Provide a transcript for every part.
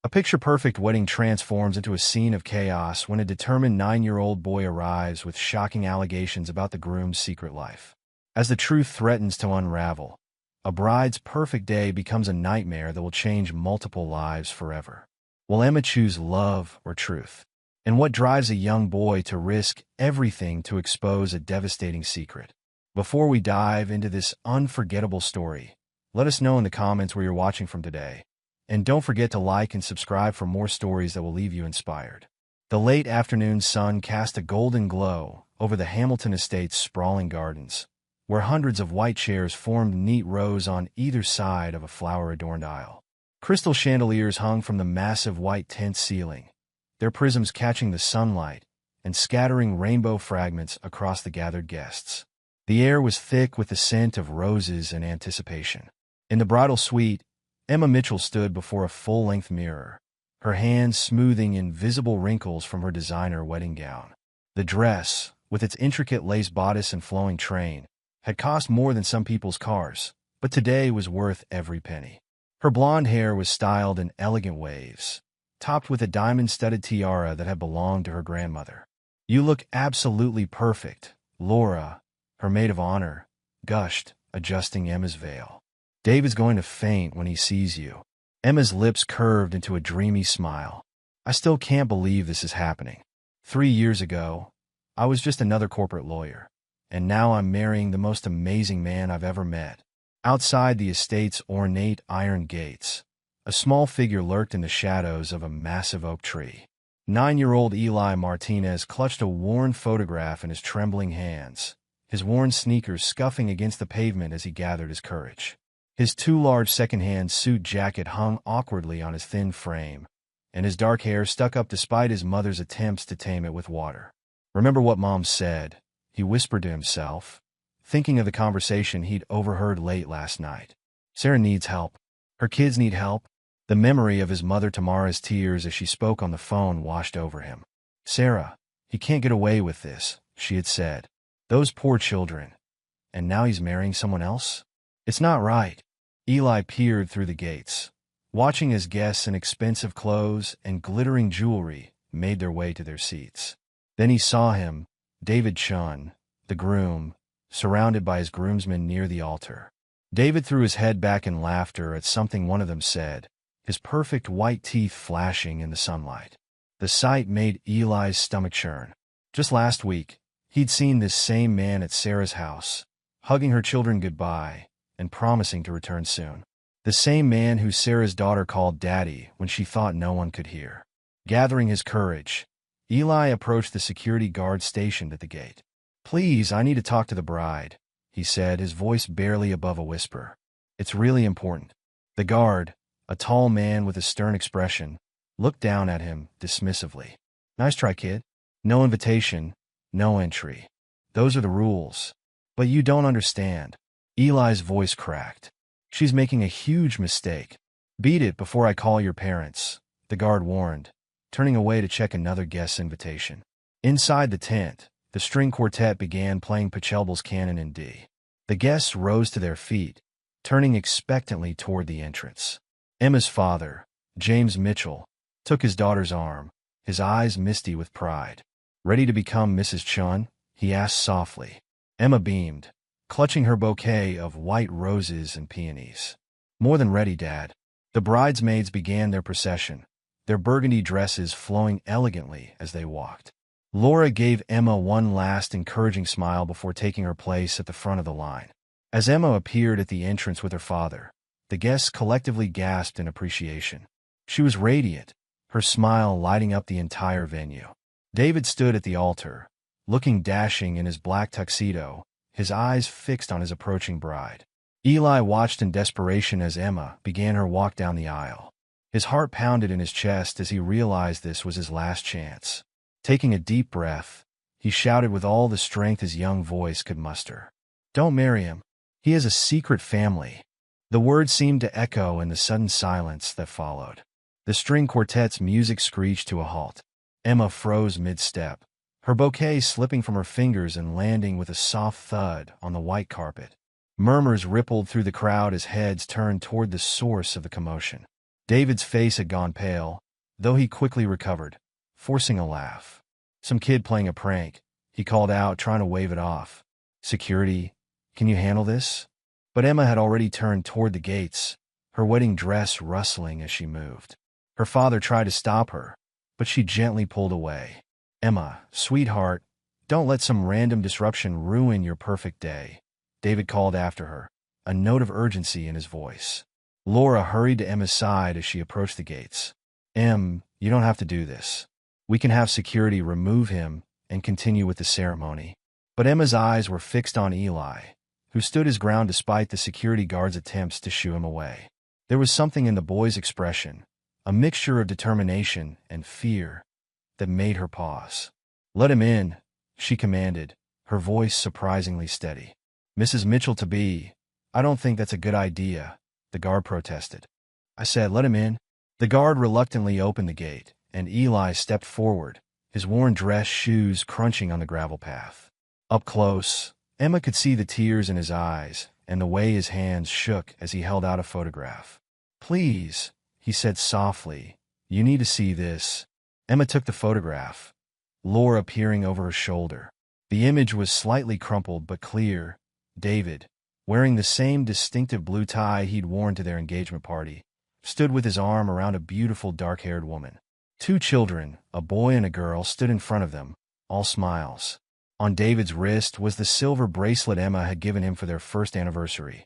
A picture-perfect wedding transforms into a scene of chaos when a determined 9-year-old boy arrives with shocking allegations about the groom's secret life. As the truth threatens to unravel, a bride's perfect day becomes a nightmare that will change multiple lives forever. Will Emma choose love or truth? And what drives a young boy to risk everything to expose a devastating secret? Before we dive into this unforgettable story, let us know in the comments where you're watching from today. And don't forget to like and subscribe for more stories that will leave you inspired. The late afternoon sun cast a golden glow over the Hamilton Estate's sprawling gardens, where hundreds of white chairs formed neat rows on either side of a flower-adorned aisle. Crystal chandeliers hung from the massive white tent ceiling, their prisms catching the sunlight and scattering rainbow fragments across the gathered guests. The air was thick with the scent of roses and anticipation. In the bridal suite, Emma Mitchell stood before a full-length mirror, her hands smoothing invisible wrinkles from her designer wedding gown. The dress, with its intricate lace bodice and flowing train, had cost more than some people's cars, but today was worth every penny. Her blonde hair was styled in elegant waves, topped with a diamond-studded tiara that had belonged to her grandmother. "You look absolutely perfect," Laura, her maid of honor, gushed, adjusting Emma's veil. "David's going to faint when he sees you." Emma's lips curved into a dreamy smile. "I still can't believe this is happening. 3 years ago, I was just another corporate lawyer, and now I'm marrying the most amazing man I've ever met." Outside the estate's ornate iron gates, a small figure lurked in the shadows of a massive oak tree. 9-year-old Eli Martinez clutched a worn photograph in his trembling hands, his worn sneakers scuffing against the pavement as he gathered his courage. His too large second-hand suit jacket hung awkwardly on his thin frame, and his dark hair stuck up despite his mother's attempts to tame it with water. "Remember what Mom said," he whispered to himself, thinking of the conversation he'd overheard late last night. "Sarah needs help. Her kids need help." The memory of his mother Tamara's tears as she spoke on the phone washed over him. "Sarah, he can't get away with this," she had said. "Those poor children. And now he's marrying someone else? It's not right." Eli peered through the gates, watching as guests in expensive clothes and glittering jewelry made their way to their seats. Then he saw him, David Chun, the groom, surrounded by his groomsmen near the altar. David threw his head back in laughter at something one of them said, his perfect white teeth flashing in the sunlight. The sight made Eli's stomach churn. Just last week, he'd seen this same man at Sarah's house, hugging her children goodbye and promising to return soon. The same man who Sarah's daughter called Daddy when she thought no one could hear. Gathering his courage, Eli approached the security guard stationed at the gate. "Please, I need to talk to the bride," he said, his voice barely above a whisper. "It's really important." The guard, a tall man with a stern expression, looked down at him dismissively. "Nice try, kid. No invitation, no entry. Those are the rules. But you don't understand." Eli's voice cracked. "She's making a huge mistake. Beat it before I call your parents," the guard warned, turning away to check another guest's invitation. Inside the tent, the string quartet began playing Pachelbel's Canon in D. The guests rose to their feet, turning expectantly toward the entrance. Emma's father, James Mitchell, took his daughter's arm, his eyes misty with pride. "Ready to become Mrs. Chun?" he asked softly. Emma beamed, clutching her bouquet of white roses and peonies. "More than ready, Dad." The bridesmaids began their procession, their burgundy dresses flowing elegantly as they walked. Laura gave Emma one last encouraging smile before taking her place at the front of the line. As Emma appeared at the entrance with her father, the guests collectively gasped in appreciation. She was radiant, her smile lighting up the entire venue. David stood at the altar, looking dashing in his black tuxedo, his eyes fixed on his approaching bride. Eli watched in desperation as Emma began her walk down the aisle. His heart pounded in his chest as he realized this was his last chance. Taking a deep breath, he shouted with all the strength his young voice could muster, "Don't marry him. He has a secret family." The words seemed to echo in the sudden silence that followed. The string quartet's music screeched to a halt. Emma froze mid-step, her bouquet slipping from her fingers and landing with a soft thud on the white carpet. Murmurs rippled through the crowd as heads turned toward the source of the commotion. David's face had gone pale, though he quickly recovered, forcing a laugh. Some kid playing a prank, he called out, trying to wave it off. Security, can you handle this? But Emma had already turned toward the gates, her wedding dress rustling as she moved. Her father tried to stop her, but she gently pulled away. Emma, sweetheart, don't let some random disruption ruin your perfect day, David called after her, a note of urgency in his voice. Laura hurried to Emma's side as she approached the gates. You don't have to do this. We can have security remove him and continue with the ceremony. But Emma's eyes were fixed on Eli, who stood his ground despite the security guard's attempts to shoo him away. There was something in the boy's expression, a mixture of determination and fear, that made her pause. Let him in, she commanded, her voice surprisingly steady. Mrs. Mitchell-to-be, I don't think that's a good idea, the guard protested. I said, let him in. The guard reluctantly opened the gate, and Eli stepped forward, his worn dress shoes crunching on the gravel path. Up close, Emma could see the tears in his eyes and the way his hands shook as he held out a photograph. Please, he said softly, you need to see this. Emma took the photograph, Laura peering over her shoulder. The image was slightly crumpled but clear. David, wearing the same distinctive blue tie he'd worn to their engagement party, stood with his arm around a beautiful dark-haired woman. Two children, a boy and a girl, stood in front of them, all smiles. On David's wrist was the silver bracelet Emma had given him for their first anniversary,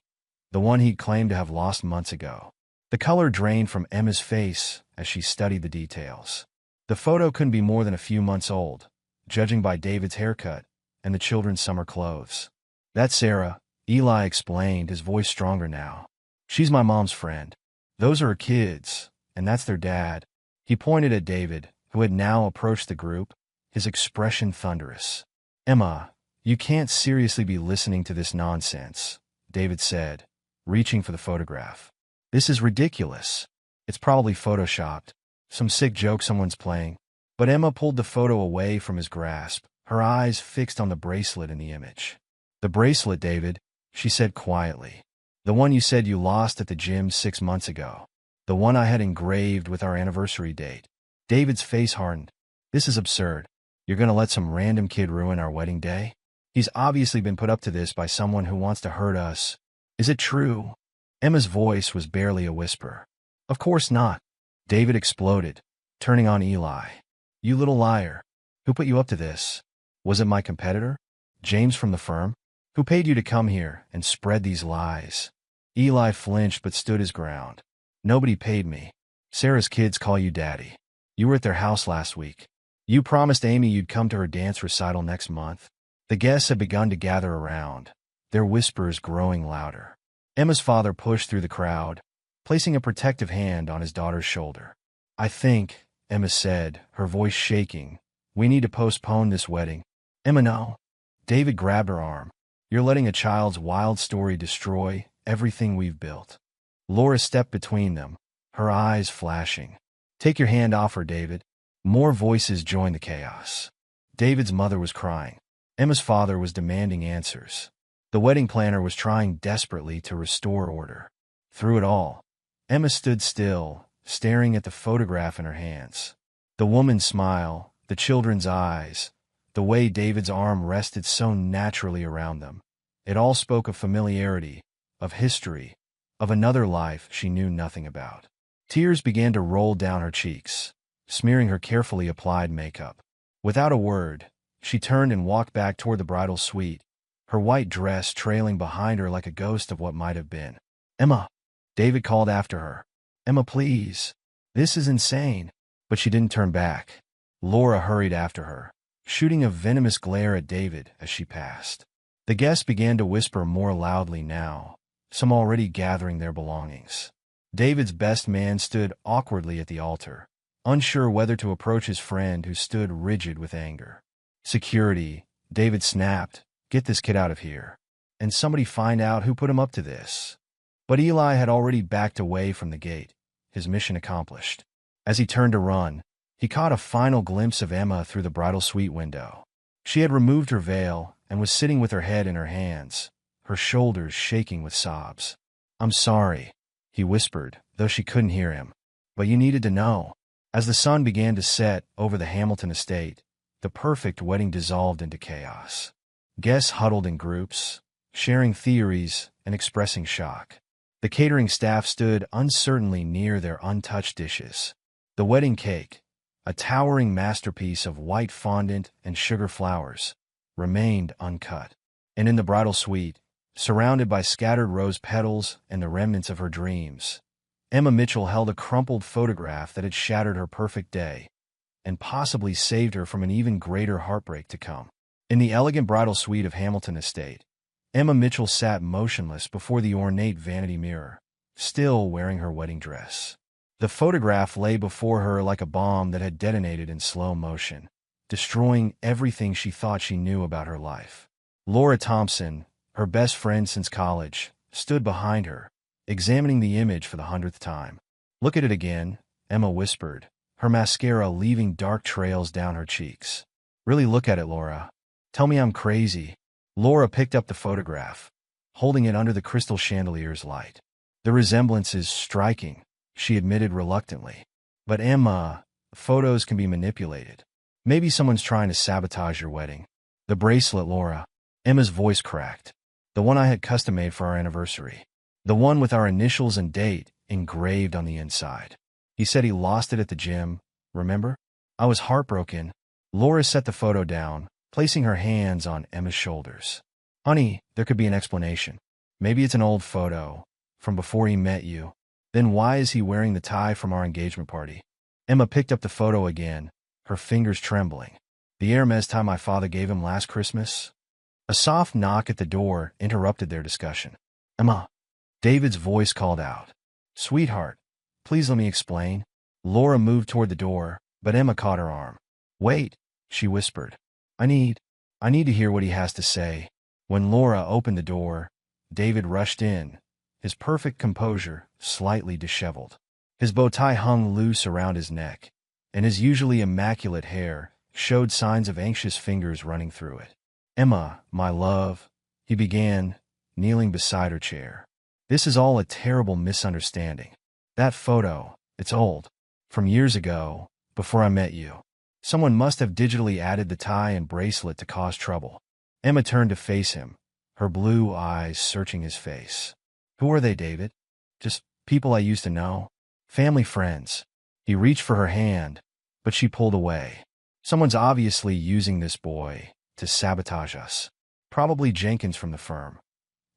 the one he'd claimed to have lost months ago. The color drained from Emma's face as she studied the details. The photo couldn't be more than a few months old, judging by David's haircut and the children's summer clothes. That's Sarah, Eli explained, his voice stronger now. She's my mom's friend. Those are her kids, and that's their dad. He pointed at David, who had now approached the group, his expression thunderous. Emma, you can't seriously be listening to this nonsense, David said, reaching for the photograph. This is ridiculous. It's probably photoshopped, some sick joke someone's playing. But Emma pulled the photo away from his grasp, her eyes fixed on the bracelet in the image. The bracelet, David, she said quietly. The one you said you lost at the gym 6 months ago. The one I had engraved with our anniversary date. David's face hardened. This is absurd. You're going to let some random kid ruin our wedding day? He's obviously been put up to this by someone who wants to hurt us. Is it true? Emma's voice was barely a whisper. Of course not. David exploded, turning on Eli. You little liar. Who put you up to this? Was it my competitor? James from the firm? Who paid you to come here and spread these lies? Eli flinched but stood his ground. Nobody paid me. Sarah's kids call you Daddy. You were at their house last week. You promised Amy you'd come to her dance recital next month. The guests had begun to gather around, their whispers growing louder. Emma's father pushed through the crowd, placing a protective hand on his daughter's shoulder. I think, Emma said, her voice shaking, we need to postpone this wedding. Emma, no. David grabbed her arm. You're letting a child's wild story destroy everything we've built. Laura stepped between them, her eyes flashing. Take your hand off her, David. More voices joined the chaos. David's mother was crying. Emma's father was demanding answers. The wedding planner was trying desperately to restore order. Through it all, Emma stood still, staring at the photograph in her hands. The woman's smile, the children's eyes, the way David's arm rested so naturally around them. It all spoke of familiarity, of history, of another life she knew nothing about. Tears began to roll down her cheeks, smearing her carefully applied makeup. Without a word, she turned and walked back toward the bridal suite, her white dress trailing behind her like a ghost of what might have been. Emma, David called after her. Emma, please. This is insane. But she didn't turn back. Laura hurried after her, shooting a venomous glare at David as she passed. The guests began to whisper more loudly now, some already gathering their belongings. David's best man stood awkwardly at the altar, unsure whether to approach his friend who stood rigid with anger. Security, David snapped, get this kid out of here. And somebody find out who put him up to this. But Eli had already backed away from the gate, his mission accomplished. As he turned to run, he caught a final glimpse of Emma through the bridal suite window. She had removed her veil and was sitting with her head in her hands, her shoulders shaking with sobs. I'm sorry, he whispered, though she couldn't hear him. But you needed to know. As the sun began to set over the Hamilton estate, the perfect wedding dissolved into chaos. Guests huddled in groups, sharing theories and expressing shock. The catering staff stood uncertainly near their untouched dishes. The wedding cake, a towering masterpiece of white fondant and sugar flowers, remained uncut. And in the bridal suite, surrounded by scattered rose petals and the remnants of her dreams, Emma Mitchell held a crumpled photograph that had shattered her perfect day and possibly saved her from an even greater heartbreak to come. In the elegant bridal suite of Hamilton Estate, Emma Mitchell sat motionless before the ornate vanity mirror, still wearing her wedding dress. The photograph lay before her like a bomb that had detonated in slow motion, destroying everything she thought she knew about her life. Laura Thompson, her best friend since college, stood behind her, examining the image for the 100th time. "Look at it again," Emma whispered, her mascara leaving dark trails down her cheeks. "Really look at it, Laura. Tell me I'm crazy." Laura picked up the photograph, holding it under the crystal chandelier's light. "The resemblance is striking," she admitted reluctantly. "But Emma, photos can be manipulated. Maybe someone's trying to sabotage your wedding." "The bracelet, Laura." Emma's voice cracked. "The one I had custom-made for our anniversary. The one with our initials and date engraved on the inside. He said he lost it at the gym, remember? I was heartbroken." Laura set the photo down, placing her hands on Emma's shoulders. "Honey, there could be an explanation. Maybe it's an old photo, from before he met you. Then why is he wearing the tie from our engagement party?" Emma picked up the photo again, her fingers trembling. "The Hermes tie my father gave him last Christmas?" A soft knock at the door interrupted their discussion. "Emma," David's voice called out. "Sweetheart, please let me explain." Laura moved toward the door, but Emma caught her arm. "Wait," she whispered. I need to hear what he has to say." When Laura opened the door, David rushed in, his perfect composure slightly disheveled. His bow tie hung loose around his neck, and his usually immaculate hair showed signs of anxious fingers running through it. "Emma, my love," he began, kneeling beside her chair. "This is all a terrible misunderstanding. That photo, it's old. From years ago, before I met you. Someone must have digitally added the tie and bracelet to cause trouble." Emma turned to face him, her blue eyes searching his face. "Who are they, David?" "Just people I used to know. Family friends." He reached for her hand, but she pulled away. "Someone's obviously using this boy to sabotage us. Probably Jenkins from the firm.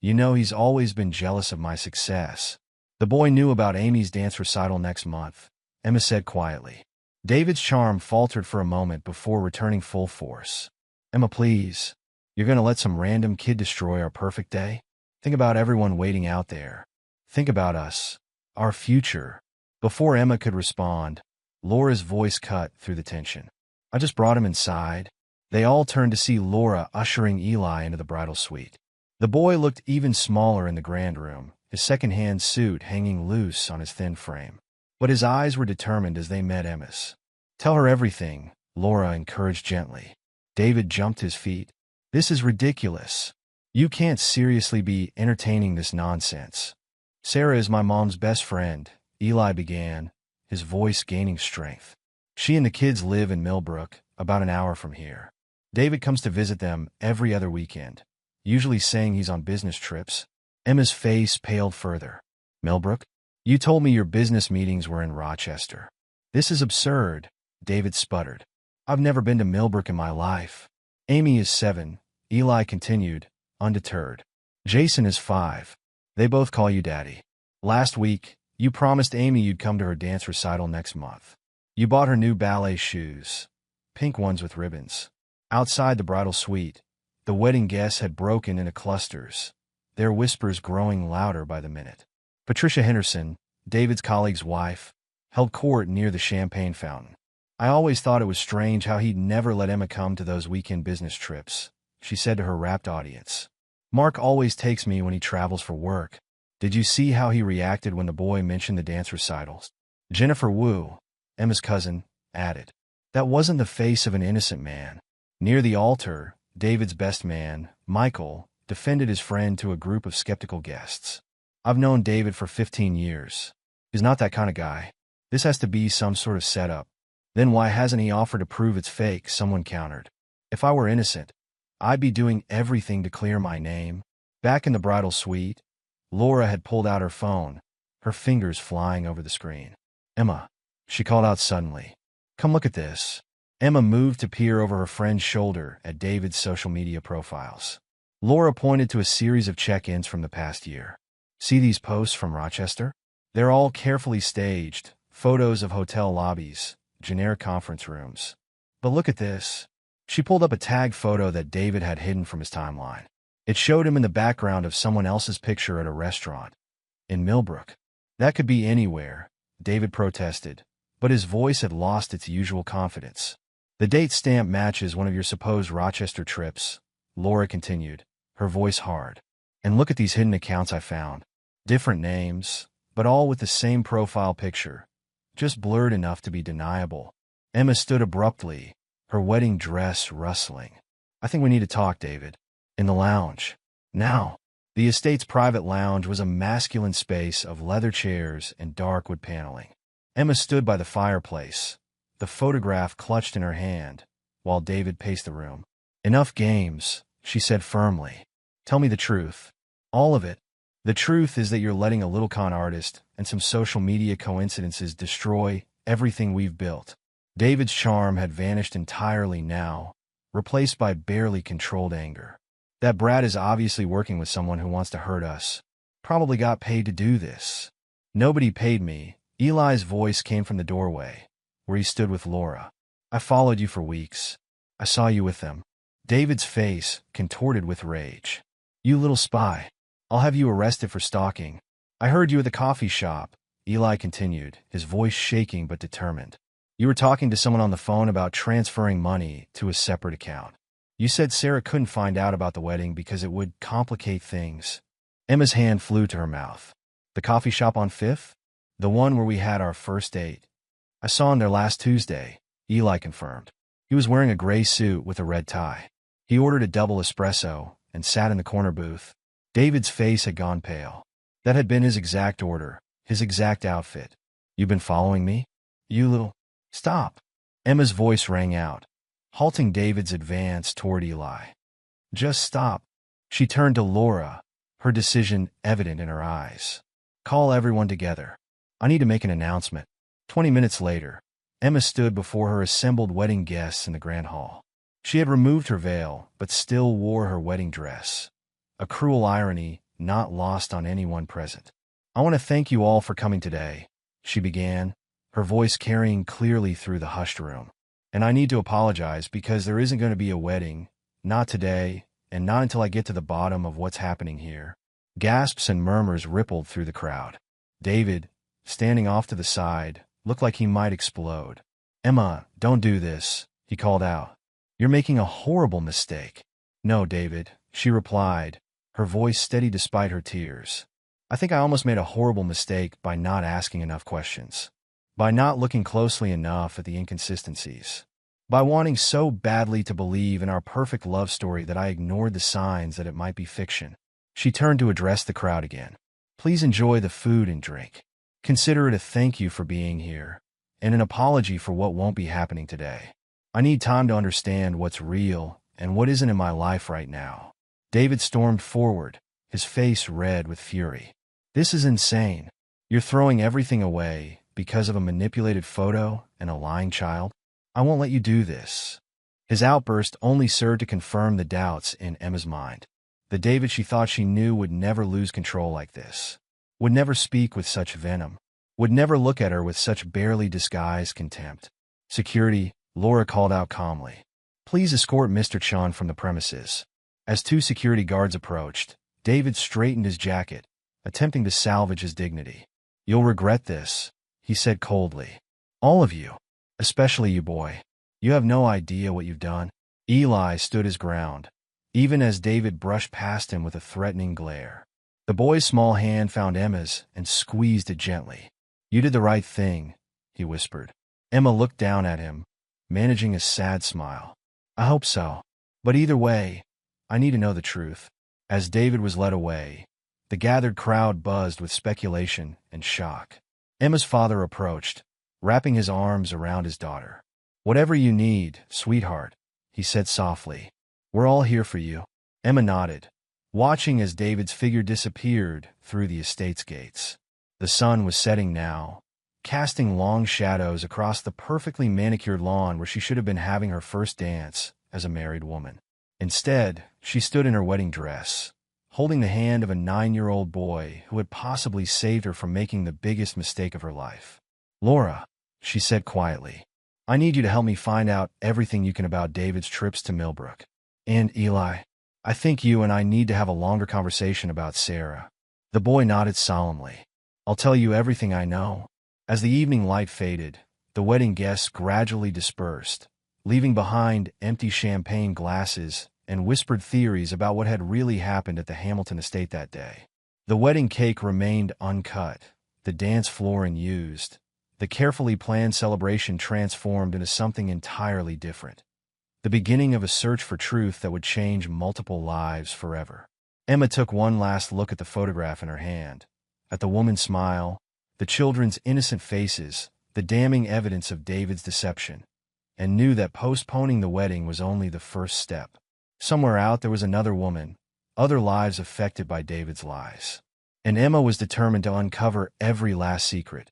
You know, he's always been jealous of my success." "The boy knew about Amy's dance recital next month," Emma said quietly. David's charm faltered for a moment before returning full force. "Emma, please. You're going to let some random kid destroy our perfect day? Think about everyone waiting out there. Think about us. Our future." Before Emma could respond, Laura's voice cut through the tension. "I just brought him inside." They all turned to see Laura ushering Eli into the bridal suite. The boy looked even smaller in the grand room, his second-hand suit hanging loose on his thin frame. But his eyes were determined as they met Emma's. "Tell her everything," Laura encouraged gently. David jumped to his feet. "This is ridiculous. You can't seriously be entertaining this nonsense." "Sarah is my mom's best friend," Eli began, his voice gaining strength. "She and the kids live in Millbrook, about an hour from here. David comes to visit them every other weekend, usually saying he's on business trips." Emma's face paled further. "Millbrook? You told me your business meetings were in Rochester." "This is absurd," David sputtered. "I've never been to Millbrook in my life." "Amy is 7, Eli continued, undeterred. "Jason is 5. They both call you Daddy. Last week, you promised Amy you'd come to her dance recital next month. You bought her new ballet shoes, pink ones with ribbons." Outside the bridal suite, the wedding guests had broken into clusters, their whispers growing louder by the minute. Patricia Henderson, David's colleague's wife, held court near the champagne fountain. "I always thought it was strange how he'd never let Emma come to those weekend business trips," she said to her rapt audience. "Mark always takes me when he travels for work. Did you see how he reacted when the boy mentioned the dance recitals?" Jennifer Wu, Emma's cousin, added. "That wasn't the face of an innocent man." Near the altar, David's best man, Michael, defended his friend to a group of skeptical guests. "I've known David for 15 years. He's not that kind of guy. This has to be some sort of setup. Then why hasn't he offered to prove it's fake? Someone countered. If I were innocent, I'd be doing everything to clear my name. Back in the bridal suite, Laura had pulled out her phone, her fingers flying over the screen. Emma, she called out suddenly. Come look at this. Emma moved to peer over her friend's shoulder at David's social media profiles. Laura pointed to a series of check-ins from the past year. See these posts from Rochester? They're all carefully staged, photos of hotel lobbies, generic conference rooms. But look at this. She pulled up a tagged photo that David had hidden from his timeline. It showed him in the background of someone else's picture at a restaurant. In Millbrook. That could be anywhere, David protested, but his voice had lost its usual confidence. The date stamp matches one of your supposed Rochester trips, Laura continued, her voice hard. And look at these hidden accounts I found. Different names, but all with the same profile picture, just blurred enough to be deniable. Emma stood abruptly, her wedding dress rustling. I think we need to talk, David. In the lounge. Now. The estate's private lounge was a masculine space of leather chairs and dark wood paneling. Emma stood by the fireplace, the photograph clutched in her hand, while David paced the room. Enough games, she said firmly. Tell me the truth. All of it. The truth is that you're letting a little con artist and some social media coincidences destroy everything we've built. David's charm had vanished entirely now, replaced by barely controlled anger. That brat is obviously working with someone who wants to hurt us. Probably got paid to do this. Nobody paid me. Eli's voice came from the doorway, where he stood with Laura. I followed you for weeks. I saw you with them. David's face contorted with rage. You little spy. I'll have you arrested for stalking. I heard you at the coffee shop, Eli continued, his voice shaking but determined. You were talking to someone on the phone about transferring money to a separate account. You said Sarah couldn't find out about the wedding because it would complicate things. Emma's hand flew to her mouth. The coffee shop on 5th? The one where we had our first date. I saw him there last Tuesday, Eli confirmed. He was wearing a gray suit with a red tie. He ordered a double espresso and sat in the corner booth. David's face had gone pale. That had been his exact order, his exact outfit. You've been following me? You little... Stop. Emma's voice rang out, halting David's advance toward Eli. Just stop. She turned to Laura, her decision evident in her eyes. Call everyone together. I need to make an announcement. 20 minutes later, Emma stood before her assembled wedding guests in the grand hall. She had removed her veil, but still wore her wedding dress. A cruel irony not lost on anyone present. I want to thank you all for coming today, she began, her voice carrying clearly through the hushed room. And I need to apologize because there isn't going to be a wedding, not today, and not until I get to the bottom of what's happening here. Gasps and murmurs rippled through the crowd. David, standing off to the side, looked like he might explode. Emma, don't do this, he called out. You're making a horrible mistake. No, David, she replied, her voice steady despite her tears. I think I almost made a horrible mistake by not asking enough questions. By not looking closely enough at the inconsistencies. By wanting so badly to believe in our perfect love story that I ignored the signs that it might be fiction. She turned to address the crowd again. Please enjoy the food and drink. Consider it a thank you for being here, and an apology for what won't be happening today. I need time to understand what's real and what isn't in my life right now. David stormed forward, his face red with fury. This is insane. You're throwing everything away because of a manipulated photo and a lying child? I won't let you do this. His outburst only served to confirm the doubts in Emma's mind. The David she thought she knew would never lose control like this. Would never speak with such venom. Would never look at her with such barely disguised contempt. Security, Laura called out calmly. Please escort Mr. Chan from the premises. As two security guards approached, David straightened his jacket, attempting to salvage his dignity. You'll regret this, he said coldly. All of you. Especially you, boy. You have no idea what you've done. Eli stood his ground, even as David brushed past him with a threatening glare. The boy's small hand found Emma's and squeezed it gently. You did the right thing, he whispered. Emma looked down at him, managing a sad smile. I hope so. But either way, I need to know the truth. As David was led away, the gathered crowd buzzed with speculation and shock. Emma's father approached, wrapping his arms around his daughter. "Whatever you need, sweetheart," he said softly. "We're all here for you." Emma nodded, watching as David's figure disappeared through the estate's gates. The sun was setting now, casting long shadows across the perfectly manicured lawn where she should have been having her first dance as a married woman. Instead, she stood in her wedding dress, holding the hand of a 9-year-old boy who had possibly saved her from making the biggest mistake of her life. "Laura," she said quietly, "I need you to help me find out everything you can about David's trips to Millbrook. And Eli, I think you and I need to have a longer conversation about Sarah." The boy nodded solemnly. "I'll tell you everything I know." As the evening light faded, the wedding guests gradually dispersed, leaving behind empty champagne glasses and whispered theories about what had really happened at the Hamilton estate that day. The wedding cake remained uncut, the dance floor unused, the carefully planned celebration transformed into something entirely different. The beginning of a search for truth that would change multiple lives forever. Emma took one last look at the photograph in her hand, at the woman's smile, the children's innocent faces, the damning evidence of David's deception, and knew that postponing the wedding was only the first step. Somewhere out there was another woman, other lives affected by David's lies. And Emma was determined to uncover every last secret,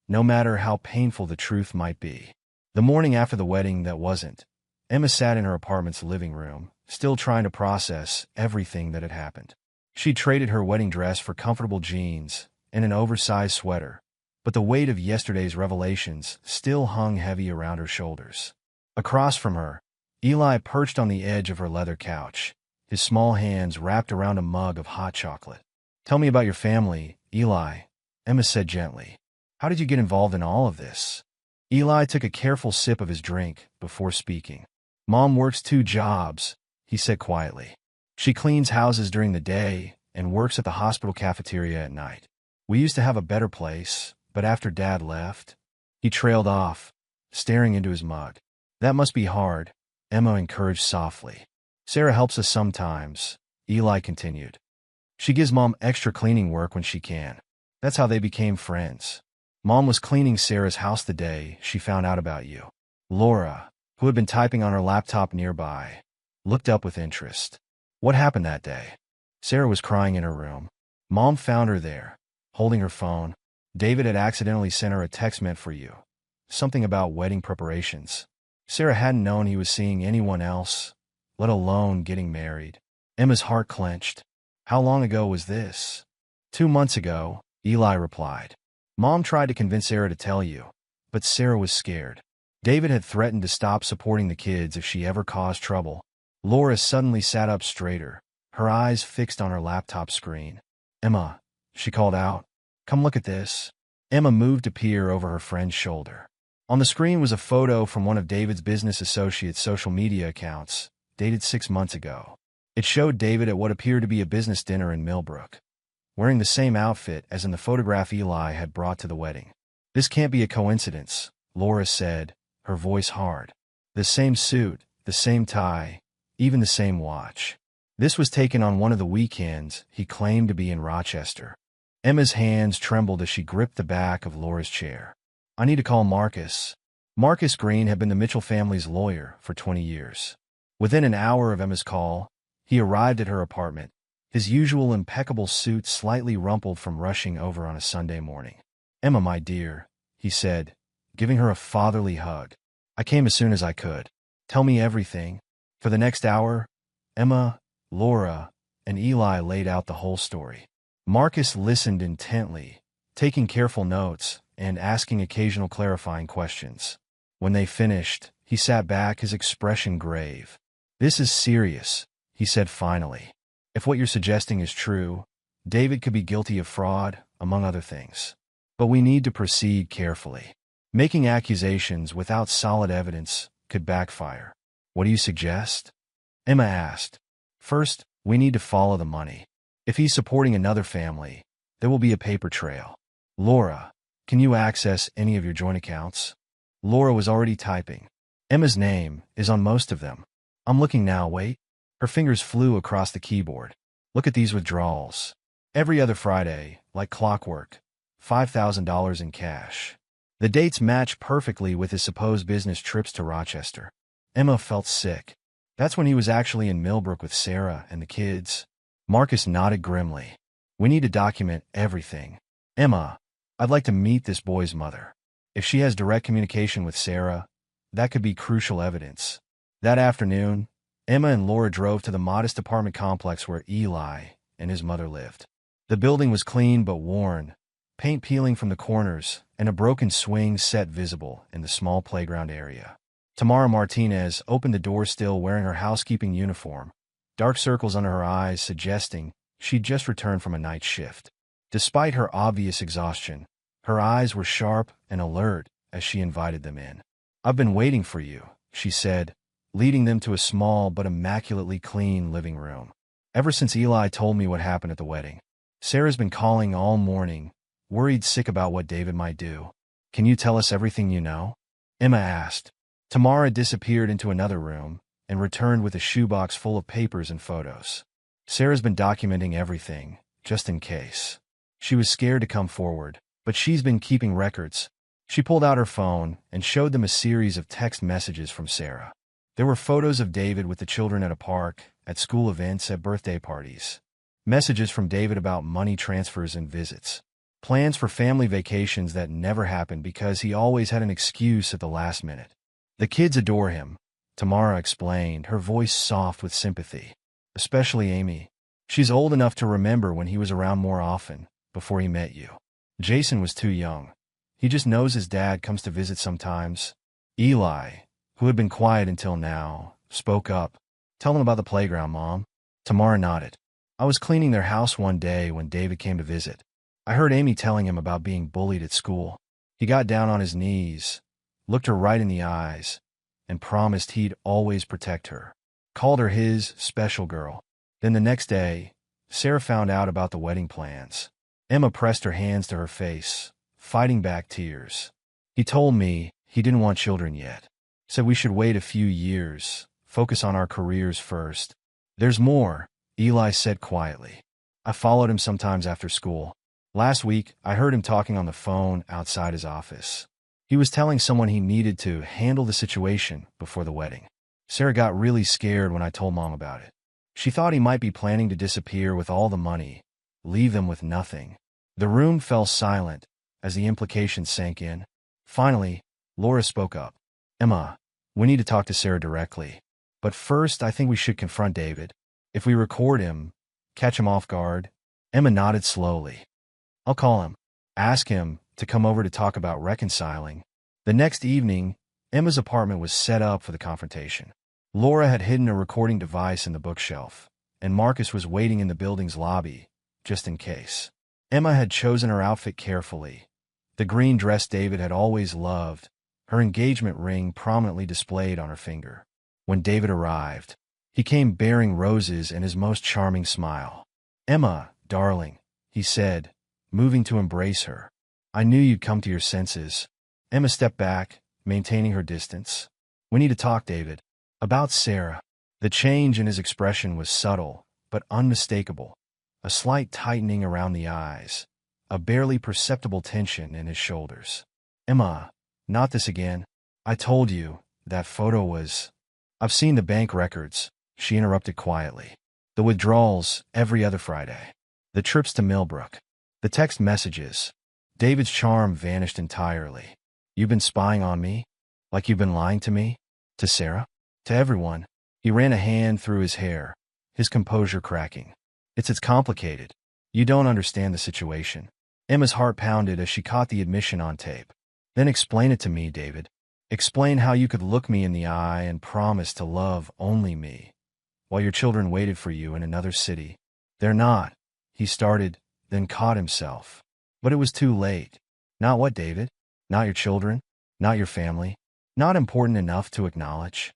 no matter how painful the truth might be. The morning after the wedding that wasn't, Emma sat in her apartment's living room, still trying to process everything that had happened. She traded her wedding dress for comfortable jeans and an oversized sweater, but the weight of yesterday's revelations still hung heavy around her shoulders. Across from her, Eli perched on the edge of her leather couch, his small hands wrapped around a mug of hot chocolate. "Tell me about your family, Eli," Emma said gently. "How did you get involved in all of this?" Eli took a careful sip of his drink before speaking. "Mom works 2 jobs, he said quietly. "She cleans houses during the day and works at the hospital cafeteria at night. We used to have a better place, but after Dad left," he trailed off, staring into his mug. "That must be hard," Emma encouraged softly. "Sarah helps us sometimes," Eli continued. "She gives Mom extra cleaning work when she can. That's how they became friends. Mom was cleaning Sarah's house the day she found out about you." Laura, who had been typing on her laptop nearby, looked up with interest. "What happened that day?" Sarah was crying in her room. Mom found her there, holding her phone. "David had accidentally sent her a text meant for you. Something about wedding preparations. Sarah hadn't known he was seeing anyone else, let alone getting married." Emma's heart clenched. "How long ago was this?" 2 months ago, Eli replied. "Mom tried to convince Sarah to tell you, but Sarah was scared. David had threatened to stop supporting the kids if she ever caused trouble." Laura suddenly sat up straighter, her eyes fixed on her laptop screen. "Emma," she called out, "come look at this." Emma moved to peer over her friend's shoulder. On the screen was a photo from one of David's business associates' social media accounts, dated 6 months ago. It showed David at what appeared to be a business dinner in Millbrook, wearing the same outfit as in the photograph Eli had brought to the wedding. "This can't be a coincidence," Laura said, her voice hard. "The same suit, the same tie, even the same watch. This was taken on one of the weekends he claimed to be in Rochester." Emma's hands trembled as she gripped the back of Laura's chair. "I need to call Marcus." Marcus Green had been the Mitchell family's lawyer for 20 years. Within an hour of Emma's call, he arrived at her apartment, his usual impeccable suit slightly rumpled from rushing over on a Sunday morning. "Emma, my dear," he said, giving her a fatherly hug. "I came as soon as I could. Tell me everything." For the next hour, Emma, Laura, and Eli laid out the whole story. Marcus listened intently, taking careful notes and asking occasional clarifying questions. When they finished, he sat back, his expression grave. "This is serious," he said finally. "If what you're suggesting is true, David could be guilty of fraud, among other things. But we need to proceed carefully. Making accusations without solid evidence could backfire." "What do you suggest?" Emma asked. "First, we need to follow the money. If he's supporting another family, there will be a paper trail. Laura, can you access any of your joint accounts?" Laura was already typing. "Emma's name is on most of them. I'm looking now, wait." Her fingers flew across the keyboard. "Look at these withdrawals. Every other Friday, like clockwork, $5,000 in cash. The dates matched perfectly with his supposed business trips to Rochester. Emma felt sick. That's when he was actually in Millbrook with Sarah and the kids. Marcus nodded grimly. We need to document everything. Emma, I'd like to meet this boy's mother. If she has direct communication with Sarah, that could be crucial evidence. That afternoon, Emma and Laura drove to the modest apartment complex where Eli and his mother lived. The building was clean but worn, paint peeling from the corners, and a broken swing set visible in the small playground area. Tamara Martinez opened the door still wearing her housekeeping uniform, dark circles under her eyes suggesting she'd just returned from a night shift. Despite her obvious exhaustion, her eyes were sharp and alert as she invited them in. I've been waiting for you, she said, leading them to a small but immaculately clean living room. Ever since Eli told me what happened at the wedding. Sarah's been calling all morning, worried sick about what David might do. Can you tell us everything you know? Emma asked. Tamara disappeared into another room and returned with a shoebox full of papers and photos. Sarah's been documenting everything, just in case. She was scared to come forward, but she's been keeping records. She pulled out her phone and showed them a series of text messages from Sarah. There were photos of David with the children at a park, at school events, at birthday parties. Messages from David about money transfers and visits. Plans for family vacations that never happened because he always had an excuse at the last minute. The kids adore him, Tamara explained, her voice soft with sympathy. Especially Amy. She's old enough to remember when he was around more often, before he met you. Jason was too young. He just knows his dad comes to visit sometimes. Eli, who had been quiet until now, spoke up. Tell him about the playground, Mom. Tamara nodded. I was cleaning their house one day when David came to visit. I heard Amy telling him about being bullied at school. He got down on his knees, looked her right in the eyes, and promised he'd always protect her. Called her his special girl. Then the next day, Sarah found out about the wedding plans. Emma pressed her hands to her face, fighting back tears. He told me he didn't want children yet. Said we should wait a few years, focus on our careers first. There's more, Eli said quietly. I followed him sometimes after school. Last week, I heard him talking on the phone outside his office. He was telling someone he needed to handle the situation before the wedding. Sarah got really scared when I told Mom about it. She thought he might be planning to disappear with all the money, leave them with nothing. The room fell silent as the implications sank in. Finally, Laura spoke up. Emma, we need to talk to Sarah directly. But first, I think we should confront David. If we record him, catch him off guard. Emma nodded slowly. I'll call him. Ask him to come over to talk about reconciling. The next evening, Emma's apartment was set up for the confrontation. Laura had hidden a recording device in the bookshelf, and Marcus was waiting in the building's lobby, just in case. Emma had chosen her outfit carefully. The green dress David had always loved, her engagement ring prominently displayed on her finger. When David arrived, he came bearing roses and his most charming smile. Emma, darling, he said, moving to embrace her. I knew you'd come to your senses. Emma stepped back, maintaining her distance. We need to talk, David. About Sarah. The change in his expression was subtle, but unmistakable. A slight tightening around the eyes, a barely perceptible tension in his shoulders. Emma, not this again. I told you, that photo was... I've seen the bank records, she interrupted quietly. The withdrawals every other Friday. The trips to Millbrook. The text messages. David's charm vanished entirely. You've been spying on me? Like you've been lying to me? To Sarah? To everyone. He ran a hand through his hair, his composure cracking. It's complicated. You don't understand the situation. Emma's heart pounded as she caught the admission on tape. Then explain it to me, David. Explain how you could look me in the eye and promise to love only me, while your children waited for you in another city. They're not. He started, then caught himself. But it was too late. Not what, David? Not your children? Not your family? Not important enough to acknowledge?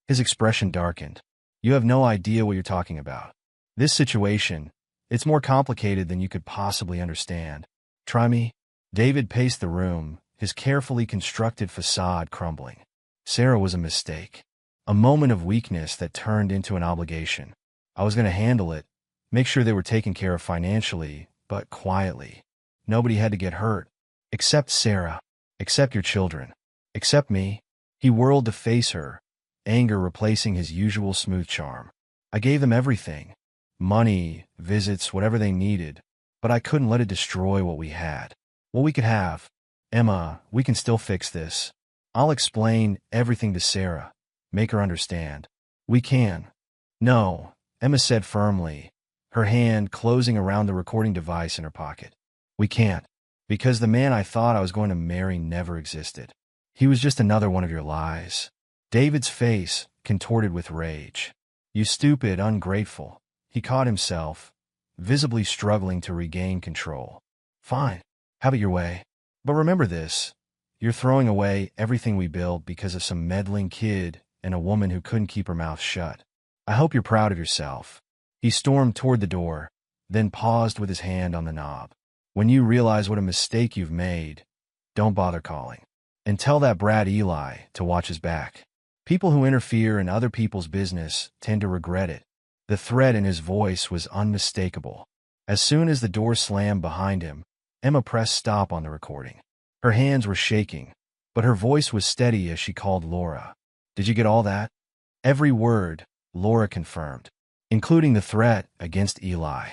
His expression darkened. You have no idea what you're talking about. This situation, it's more complicated than you could possibly understand. Try me? David paced the room, his carefully constructed facade crumbling. Sarah was a mistake. A moment of weakness that turned into an obligation. I was going to handle it, make sure they were taken care of financially, but quietly. Nobody had to get hurt. Except Sarah. Except your children. Except me. He whirled to face her, anger replacing his usual smooth charm. I gave them everything. Money, visits, whatever they needed. But I couldn't let it destroy what we had. What we could have. Emma, we can still fix this. I'll explain everything to Sarah. Make her understand. We can. No, Emma said firmly, her hand closing around the recording device in her pocket. We can't. Because the man I thought I was going to marry never existed. He was just another one of your lies. David's face contorted with rage. You stupid, ungrateful. He caught himself, visibly struggling to regain control. Fine. Have it your way. But remember this. You're throwing away everything we built because of some meddling kid and a woman who couldn't keep her mouth shut. I hope you're proud of yourself. He stormed toward the door, then paused with his hand on the knob. When you realize what a mistake you've made, don't bother calling. And tell that brat Eli to watch his back. People who interfere in other people's business tend to regret it. The threat in his voice was unmistakable. As soon as the door slammed behind him, Emma pressed stop on the recording. Her hands were shaking, but her voice was steady as she called Laura. Did you get all that? Every word, Laura confirmed, including the threat against Eli.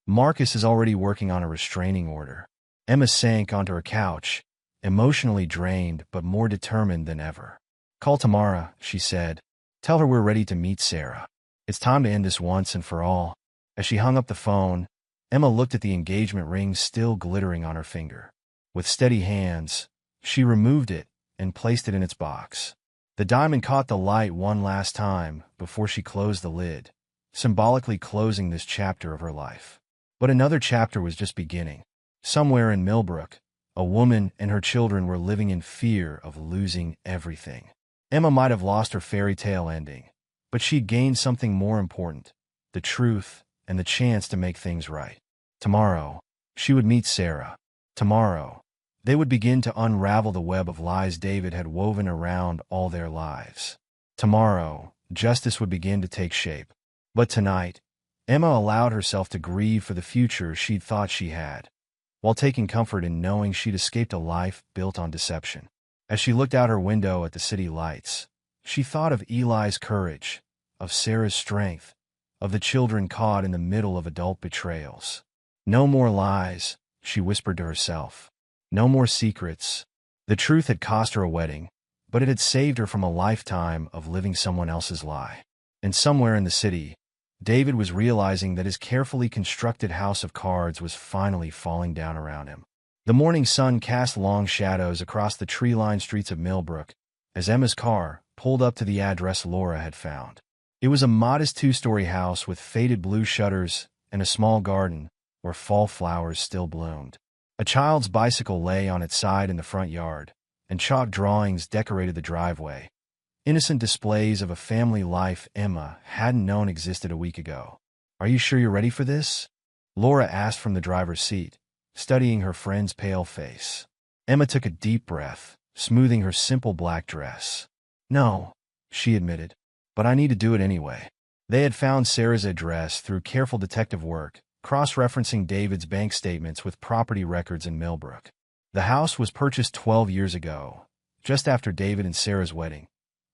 Marcus is already working on a restraining order. Emma sank onto her couch, emotionally drained but more determined than ever. Call Tamara, she said. Tell her we're ready to meet Sarah. It's time to end this once and for all. As she hung up the phone, Emma looked at the engagement ring still glittering on her finger. With steady hands, she removed it and placed it in its box. The diamond caught the light one last time before she closed the lid, symbolically closing this chapter of her life. But another chapter was just beginning. Somewhere in Millbrook, a woman and her children were living in fear of losing everything. Emma might have lost her fairy tale ending, but she'd gained something more important, the truth and the chance to make things right. Tomorrow, she would meet Sarah. Tomorrow, they would begin to unravel the web of lies David had woven around all their lives. Tomorrow, justice would begin to take shape. But tonight, Emma allowed herself to grieve for the future she'd thought she had, while taking comfort in knowing she'd escaped a life built on deception. As she looked out her window at the city lights, she thought of Eli's courage, of Sarah's strength, of the children caught in the middle of adult betrayals. No more lies, she whispered to herself. No more secrets. The truth had cost her a wedding, but it had saved her from a lifetime of living someone else's lie. And somewhere in the city, David was realizing that his carefully constructed house of cards was finally falling down around him. The morning sun cast long shadows across the tree-lined streets of Millbrook as Emma's car pulled up to the address Laura had found. It was a modest two-story house with faded blue shutters and a small garden where fall flowers still bloomed. A child's bicycle lay on its side in the front yard, and chalk drawings decorated the driveway. Innocent displays of a family life Emma hadn't known existed a week ago. Are you sure you're ready for this? Laura asked from the driver's seat, studying her friend's pale face. Emma took a deep breath, smoothing her simple black dress. No, she admitted, but I need to do it anyway. They had found Sarah's address through careful detective work, cross-referencing David's bank statements with property records in Millbrook. The house was purchased 12 years ago, just after David and Sarah's wedding,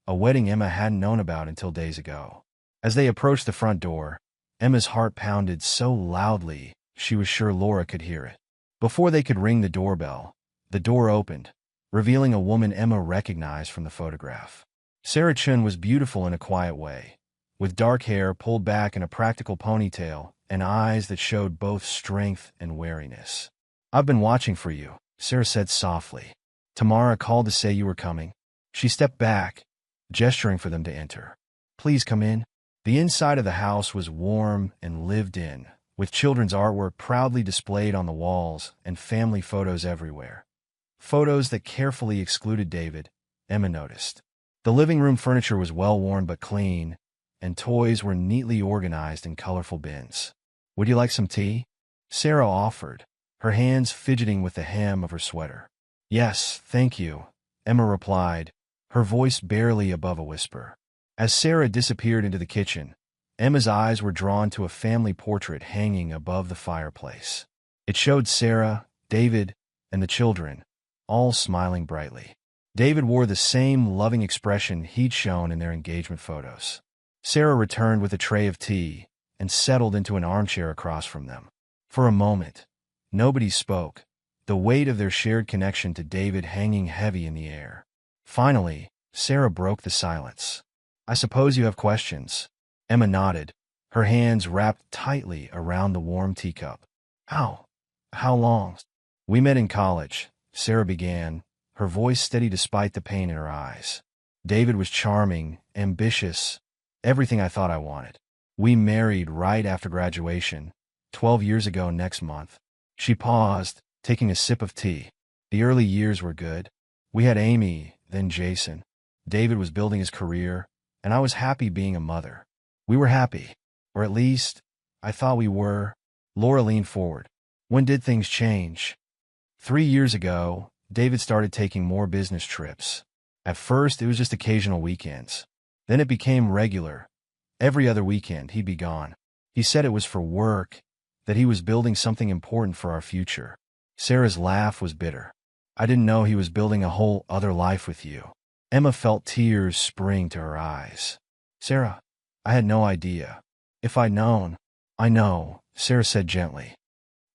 a wedding Emma hadn't known about until days ago. As they approached the front door, Emma's heart pounded so loudly she was sure Laura could hear it. Before they could ring the doorbell, the door opened, revealing a woman Emma recognized from the photograph. Sarah Chun was beautiful in a quiet way, with dark hair pulled back in a practical ponytail and eyes that showed both strength and wariness. I've been watching for you, Sarah said softly. Tamara called to say you were coming. She stepped back, gesturing for them to enter. Please come in. The inside of the house was warm and lived in, with children's artwork proudly displayed on the walls and family photos everywhere. Photos that carefully excluded David, Emma noticed. The living room furniture was well-worn but clean, and toys were neatly organized in colorful bins. Would you like some tea? Sarah offered, her hands fidgeting with the hem of her sweater. Yes, thank you, Emma replied, her voice barely above a whisper. As Sarah disappeared into the kitchen, Emma's eyes were drawn to a family portrait hanging above the fireplace. It showed Sarah, David, and the children, all smiling brightly. David wore the same loving expression he'd shown in their engagement photos. Sarah returned with a tray of tea and settled into an armchair across from them. For a moment, nobody spoke, the weight of their shared connection to David hanging heavy in the air. Finally, Sarah broke the silence. "I suppose you have questions." Emma nodded, her hands wrapped tightly around the warm teacup. How long?" "We met in college," Sarah began, her voice steady despite the pain in her eyes. "David was charming, ambitious, everything I thought I wanted. We married right after graduation, 12 years ago next month." She paused, taking a sip of tea. "The early years were good. We had Amy, then Jason. David was building his career, and I was happy being a mother. We were happy, or at least, I thought we were." Laura leaned forward. "When did things change?" 3 years ago, David started taking more business trips. At first, it was just occasional weekends. Then it became regular. Every other weekend, he'd be gone. He said it was for work, that he was building something important for our future. Sarah's laugh was bitter. "I didn't know he was building a whole other life with you." Emma felt tears spring to her eyes. "Sarah, I had no idea. If I'd known—" "I know," Sarah said gently.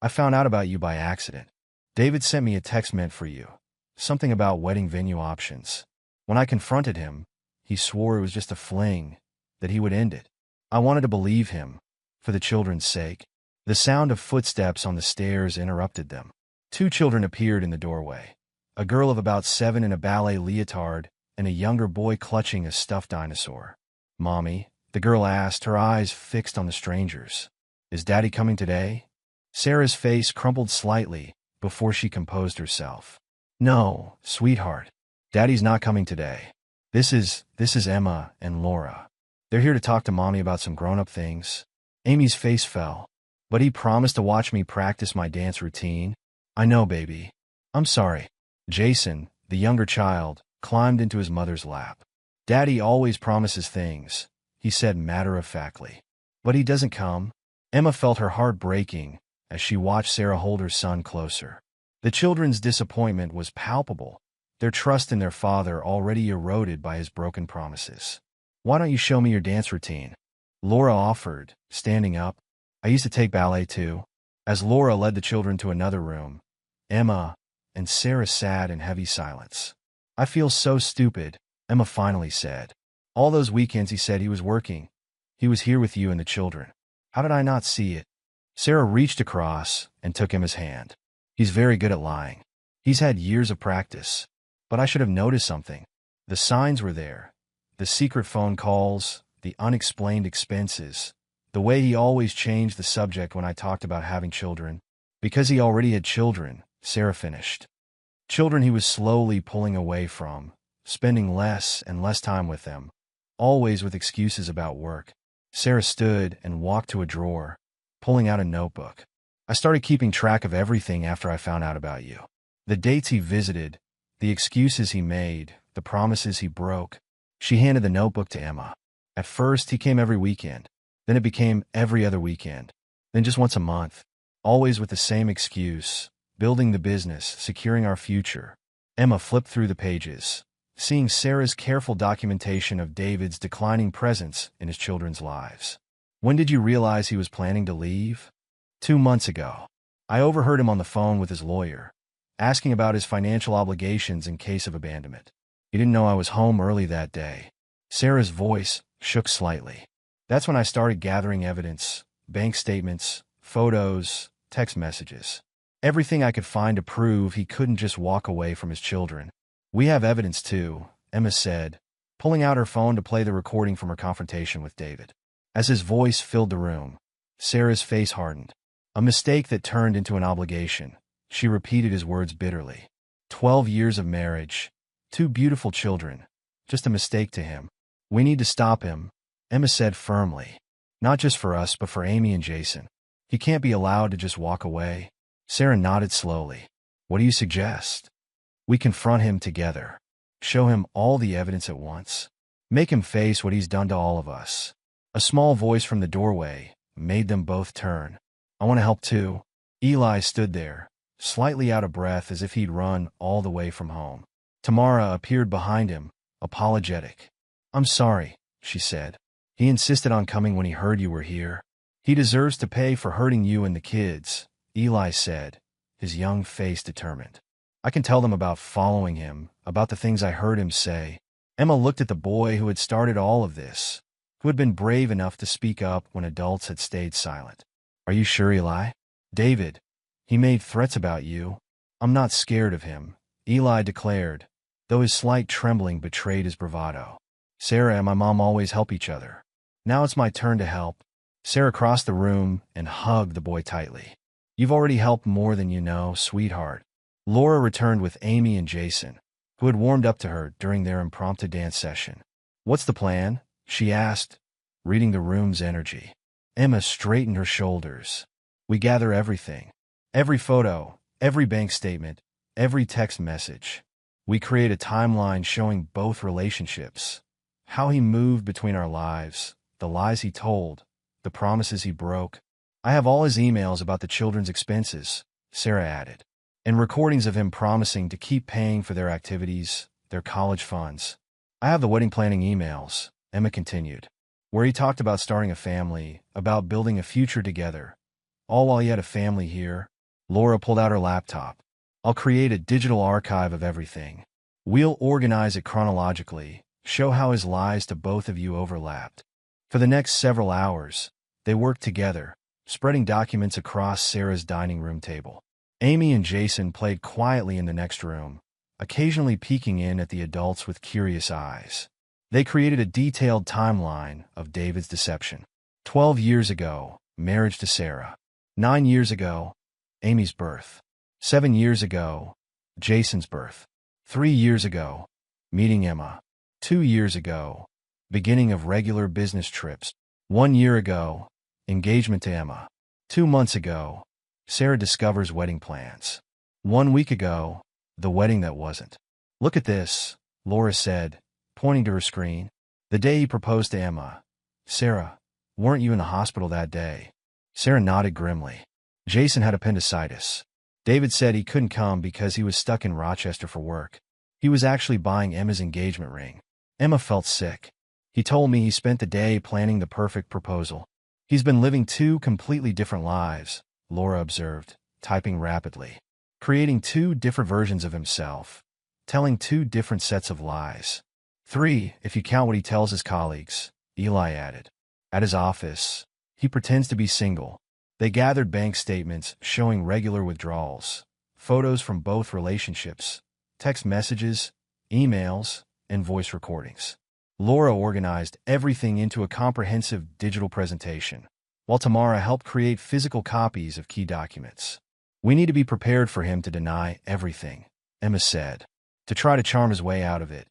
"I found out about you by accident. David sent me a text meant for you. Something about wedding venue options. When I confronted him, he swore it was just a fling, that he would end it. I wanted to believe him, for the children's sake." The sound of footsteps on the stairs interrupted them. 2 children appeared in the doorway. A girl of about 7 in a ballet leotard, and a younger boy clutching a stuffed dinosaur. "Mommy," the girl asked, her eyes fixed on the strangers. "Is Daddy coming today?" Sarah's face crumpled slightly before she composed herself. "No, sweetheart. Daddy's not coming today. This is Emma and Laura. They're here to talk to Mommy about some grown-up things." Amy's face fell. "But he promised to watch me practice my dance routine." "I know, baby. I'm sorry." Jason, the younger child, climbed into his mother's lap. "Daddy always promises things," he said matter-of-factly. "But he doesn't come." Emma felt her heart breaking as she watched Sarah hold her son closer. The children's disappointment was palpable, their trust in their father already eroded by his broken promises. "Why don't you show me your dance routine?" Laura offered, standing up. "I used to take ballet too." As Laura led the children to another room, Emma and Sarah sat in heavy silence. "I feel so stupid," Emma finally said. "All those weekends he said he was working. He was here with you and the children. How did I not see it?" Sarah reached across and took Emma's hand. "He's very good at lying. He's had years of practice. But I should have noticed something. The signs were there. The secret phone calls, the unexplained expenses, the way he always changed the subject when I talked about having children. Because he already had children," Sarah finished. Children he was slowly pulling away from, spending less and less time with them, always with excuses about work. Sarah stood and walked to a drawer, pulling out a notebook. "I started keeping track of everything after I found out about you. The dates he visited, the excuses he made, the promises he broke." She handed the notebook to Emma. "At first, he came every weekend. Then it became every other weekend. Then just once a month. Always with the same excuse, building the business, securing our future." Emma flipped through the pages, seeing Sarah's careful documentation of David's declining presence in his children's lives. "When did you realize he was planning to leave?" 2 months ago. I overheard him on the phone with his lawyer, asking about his financial obligations in case of abandonment. He didn't know I was home early that day." Sarah's voice shook slightly. "That's when I started gathering evidence, bank statements, photos, text messages. Everything I could find to prove he couldn't just walk away from his children." "We have evidence too," Emma said, pulling out her phone to play the recording from her confrontation with David. As his voice filled the room, Sarah's face hardened. "A mistake that turned into an obligation." She repeated his words bitterly. 12 years of marriage, 2 beautiful children, just a mistake to him. "We need to stop him," Emma said firmly. "Not just for us, but for Amy and Jason. He can't be allowed to just walk away." Sarah nodded slowly. "What do you suggest?" "We confront him together. Show him all the evidence at once. Make him face what he's done to all of us." A small voice from the doorway made them both turn. "I want to help too." Eli stood there, slightly out of breath as if he'd run all the way from home. Tamara appeared behind him, apologetic. "I'm sorry," she said. "He insisted on coming when he heard you were here. He deserves to pay for hurting you and the kids," Eli said, his young face determined. "I can tell them about following him, about the things I heard him say." Emma looked at the boy who had started all of this, who had been brave enough to speak up when adults had stayed silent. "Are you sure, Eli?" "David, he made threats about you." "I'm not scared of him," Eli declared, though his slight trembling betrayed his bravado. "Sarah and my mom always help each other. Now it's my turn to help." Sarah crossed the room and hugged the boy tightly. "You've already helped more than you know, sweetheart." Laura returned with Amy and Jason, who had warmed up to her during their impromptu dance session. "What's the plan?" she asked, reading the room's energy. Emma straightened her shoulders. "We gather everything. Every photo, every bank statement, every text message. We create a timeline showing both relationships. How he moved between our lives, the lies he told, the promises he broke. I have all his emails about the children's expenses," Sarah added, "and recordings of him promising to keep paying for their activities, their college funds. I have the wedding planning emails," Emma continued, "where he talked about starting a family, about building a future together, all while he had a family here." Laura pulled out her laptop. "I'll create a digital archive of everything. We'll organize it chronologically, show how his lies to both of you overlapped." For the next several hours, they worked together, spreading documents across Sarah's dining room table. Amy and Jason played quietly in the next room, occasionally peeking in at the adults with curious eyes. They created a detailed timeline of David's deception. 12 years ago, marriage to Sarah. 9 years ago, Amy's birth. 7 years ago, Jason's birth. 3 years ago, meeting Emma. 2 years ago, beginning of regular business trips. 1 year ago, engagement to Emma. 2 months ago, Sarah discovers wedding plans. 1 week ago, the wedding that wasn't. "Look at this," Laura said, pointing to her screen. "The day he proposed to Emma. Sarah, weren't you in the hospital that day?" Sarah nodded grimly. "Jason had appendicitis. David said he couldn't come because he was stuck in Rochester for work. He was actually buying Emma's engagement ring. Emma felt sick. He told me he spent the day planning the perfect proposal." "He's been living 2 completely different lives," Laura observed, typing rapidly. "Creating 2 different versions of himself, telling 2 different sets of lies. 3, if you count what he tells his colleagues," Eli added. "At his office, he pretends to be single." They gathered bank statements showing regular withdrawals, photos from both relationships, text messages, emails, and voice recordings. Laura organized everything into a comprehensive digital presentation, while Tamara helped create physical copies of key documents. "We need to be prepared for him to deny everything," Emma said, "to try to charm his way out of it,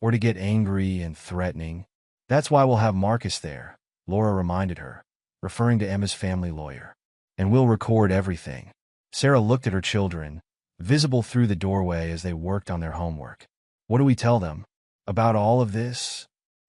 or to get angry and threatening. That's why we'll have Marcus there," Laura reminded her, referring to Emma's family lawyer. "And we'll record everything." Sarah looked at her children, visible through the doorway as they worked on their homework. "What do we tell them about all of this?"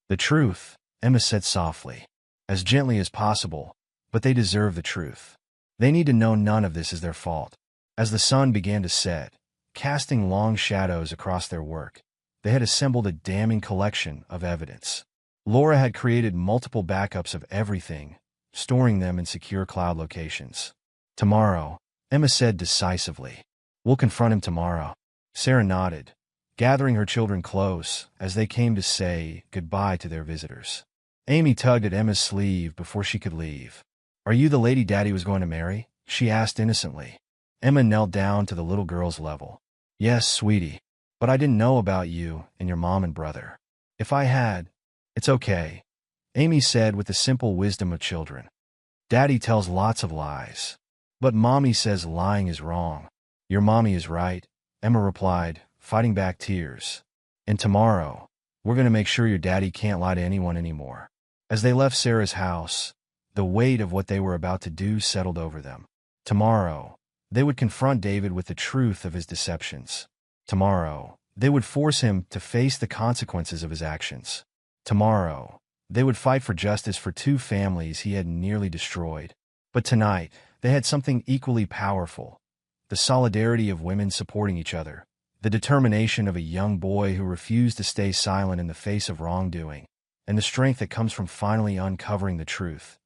"The truth," Emma said softly, "as gently as possible, but they deserve the truth. They need to know none of this is their fault." As the sun began to set, casting long shadows across their work, they had assembled a damning collection of evidence. Laura had created multiple backups of everything, storing them in secure cloud locations. "Tomorrow," Emma said decisively. "We'll confront him tomorrow." Sarah nodded, gathering her children close as they came to say goodbye to their visitors. Amy tugged at Emma's sleeve before she could leave. "Are you the lady Daddy was going to marry?" she asked innocently. Emma knelt down to the little girl's level. "Yes, sweetie, but I didn't know about you and your mom and brother. If I had, it's okay," Amy said with the simple wisdom of children. "Daddy tells lots of lies, but Mommy says lying is wrong." "Your mommy is right," Emma replied, fighting back tears. "And tomorrow, we're going to make sure your daddy can't lie to anyone anymore." As they left Sarah's house, the weight of what they were about to do settled over them. Tomorrow, they would confront David with the truth of his deceptions. Tomorrow, they would force him to face the consequences of his actions. Tomorrow, they would fight for justice for 2 families he had nearly destroyed. But tonight, they had something equally powerful, the solidarity of women supporting each other, the determination of a young boy who refused to stay silent in the face of wrongdoing, and the strength that comes from finally uncovering the truth,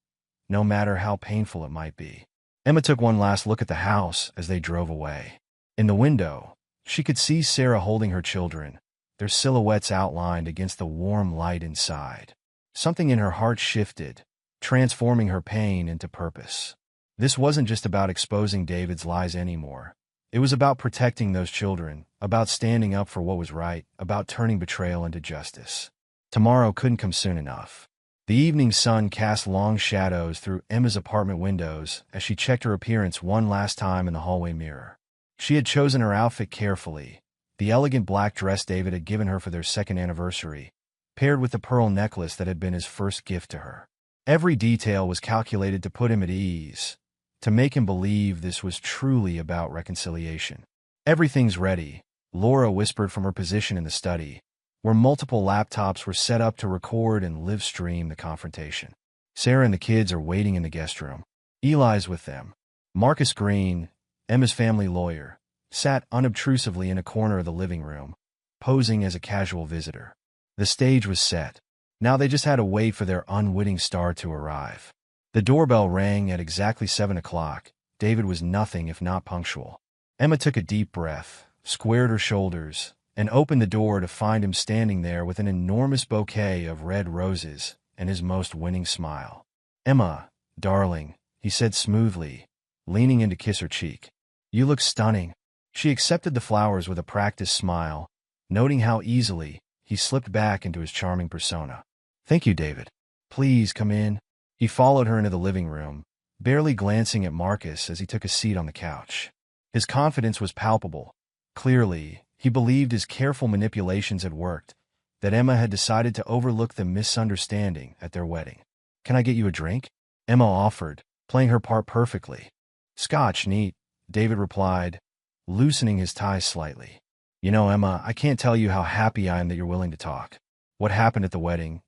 no matter how painful it might be. Emma took one last look at the house as they drove away. In the window, she could see Sarah holding her children, their silhouettes outlined against the warm light inside. Something in her heart shifted, transforming her pain into purpose. This wasn't just about exposing David's lies anymore. It was about protecting those children, about standing up for what was right, about turning betrayal into justice. Tomorrow couldn't come soon enough. The evening sun cast long shadows through Emma's apartment windows as she checked her appearance one last time in the hallway mirror. She had chosen her outfit carefully, the elegant black dress David had given her for their second anniversary, paired with the pearl necklace that had been his first gift to her. Every detail was calculated to put him at ease, to make him believe this was truly about reconciliation. "Everything's ready," Laura whispered from her position in the study, where multiple laptops were set up to record and live stream the confrontation. "Sarah and the kids are waiting in the guest room. Eli's with them." Marcus Green, Emma's family lawyer, sat unobtrusively in a corner of the living room, posing as a casual visitor. The stage was set. Now they just had to wait for their unwitting star to arrive. The doorbell rang at exactly 7 o'clock. David was nothing if not punctual. Emma took a deep breath, squared her shoulders, and opened the door to find him standing there with an enormous bouquet of red roses and his most winning smile. "Emma, darling," he said smoothly, leaning in to kiss her cheek. "You look stunning." She accepted the flowers with a practiced smile, noting how easily he slipped back into his charming persona. "Thank you, David. Please come in." He followed her into the living room, barely glancing at Marcus as he took a seat on the couch. His confidence was palpable. Clearly, he believed his careful manipulations had worked, that Emma had decided to overlook the misunderstanding at their wedding. "Can I get you a drink?" Emma offered, playing her part perfectly. "Scotch, neat," David replied, loosening his tie slightly. "You know, Emma, I can't tell you how happy I am that you're willing to talk. What happened at the wedding?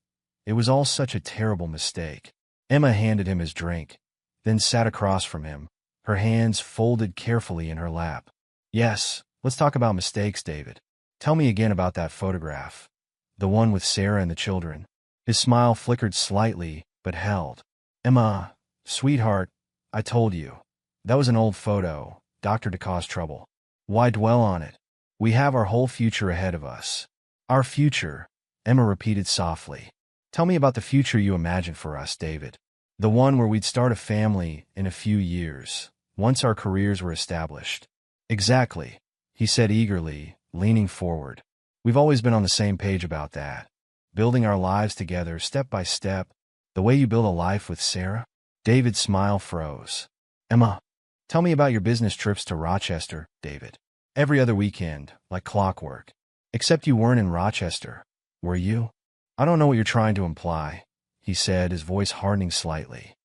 It was all such a terrible mistake." Emma handed him his drink, then sat across from him, her hands folded carefully in her lap. "Yes, let's talk about mistakes, David. Tell me again about that photograph. The one with Sarah and the children." His smile flickered slightly, but held. "Emma, sweetheart, I told you. That was an old photo, doctored to cause trouble. Why dwell on it? We have our whole future ahead of us." "Our future," Emma repeated softly. "Tell me about the future you imagine for us, David. The one where we'd start a family in a few years, once our careers were established." "Exactly," he said eagerly, leaning forward. "We've always been on the same page about that. Building our lives together step by step, the way you build a life with Sarah." David's smile froze. "Emma, tell me about your business trips to Rochester, David. Every other weekend, like clockwork. Except you weren't in Rochester, were you?" "I don't know what you're trying to imply," he said, his voice hardening slightly.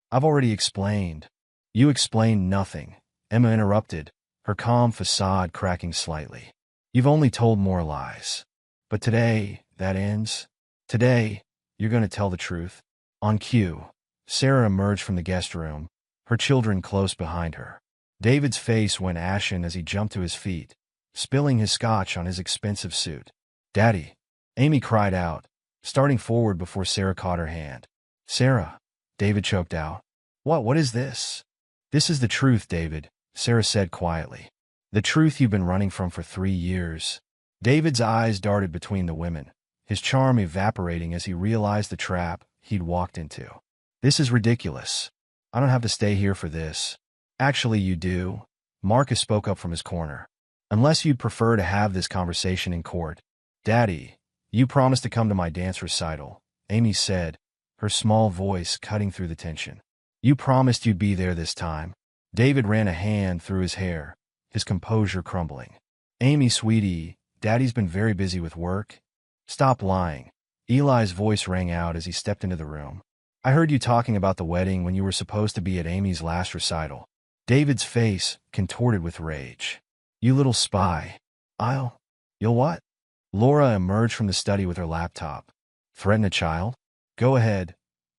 "I've already explained." "You explained nothing," Emma interrupted, her calm facade cracking slightly. "You've only told more lies. But today, that ends. Today, you're going to tell the truth." On cue, Sarah emerged from the guest room, her children close behind her. David's face went ashen as he jumped to his feet, spilling his scotch on his expensive suit. "Daddy," Amy cried out, starting forward before Sarah caught her hand. "Sarah," David choked out. What is this?" "This is the truth, David," Sarah said quietly. "The truth you've been running from for 3 years." David's eyes darted between the women, his charm evaporating as he realized the trap he'd walked into. "This is ridiculous. I don't have to stay here for this." "Actually, you do," Marcus spoke up from his corner. "Unless you'd prefer to have this conversation in court." "Daddy, you promised to come to my dance recital," Amy said, her small voice cutting through the tension. "You promised you'd be there this time." David ran a hand through his hair, his composure crumbling. "Amy, sweetie, Daddy's been very busy with work." "Stop lying." Eli's voice rang out as he stepped into the room. "I heard you talking about the wedding when you were supposed to be at Amy's last recital." David's face contorted with rage. "You little spy." You'll what?" Laura emerged from the study with her laptop. "Threaten a child? Go ahead.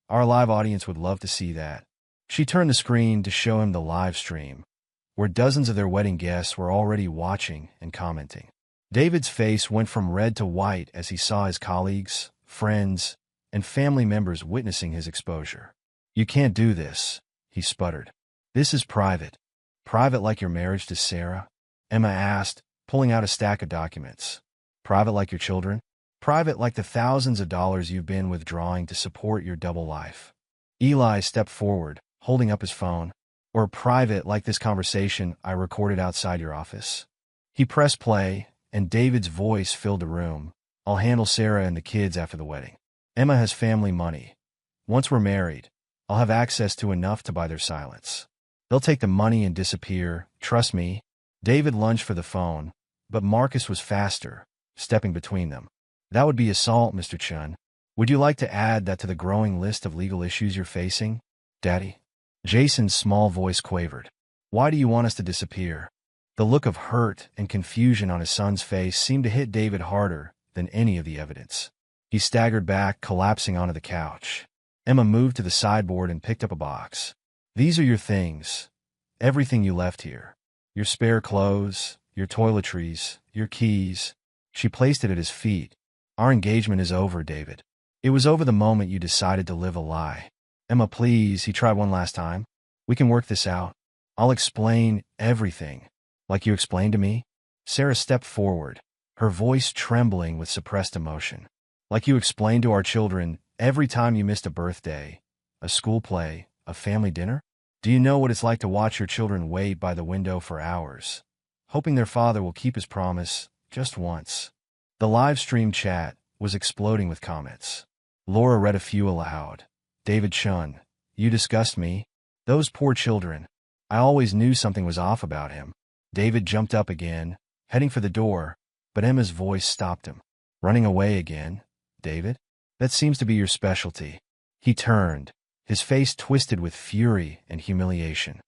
Our live audience would love to see that." She turned the screen to show him the live stream, where dozens of their wedding guests were already watching and commenting. David's face went from red to white as he saw his colleagues, friends, and family members witnessing his exposure. "You can't do this," he sputtered. "This is private." "Private like your marriage to Sarah?" Emma asked, pulling out a stack of documents. "Private like your children? Private like the thousands of dollars you've been withdrawing to support your double life?" Eli stepped forward, holding up his phone. "Or private like this conversation I recorded outside your office?" He pressed play, and David's voice filled the room. "I'll handle Sarah and the kids after the wedding. Emma has family money. Once we're married, I'll have access to enough to buy their silence. They'll take the money and disappear, trust me." David lunged for the phone, but Marcus was faster, stepping between them. "That would be assault, Mr. Chun. Would you like to add that to the growing list of legal issues you're facing, Daddy?" Jason's small voice quavered. "Why do you want us to disappear?" The look of hurt and confusion on his son's face seemed to hit David harder than any of the evidence. He staggered back, collapsing onto the couch. Emma moved to the sideboard and picked up a box. "These are your things. Everything you left here. Your spare clothes, your toiletries, your keys." She placed it at his feet. "Our engagement is over, David. It was over the moment you decided to live a lie." "Emma, please," he tried one last time. "We can work this out. I'll explain everything, like you explained to me." Sarah stepped forward, her voice trembling with suppressed emotion. "Like you explained to our children every time you missed a birthday, a school play, a family dinner? Do you know what it's like to watch your children wait by the window for hours, hoping their father will keep his promise just once?" The live stream chat was exploding with comments. Laura read a few aloud. "David Chun, you disgust me. Those poor children. I always knew something was off about him." David jumped up again, heading for the door, but Emma's voice stopped him. "Running away again, David? That seems to be your specialty." He turned, his face twisted with fury and humiliation.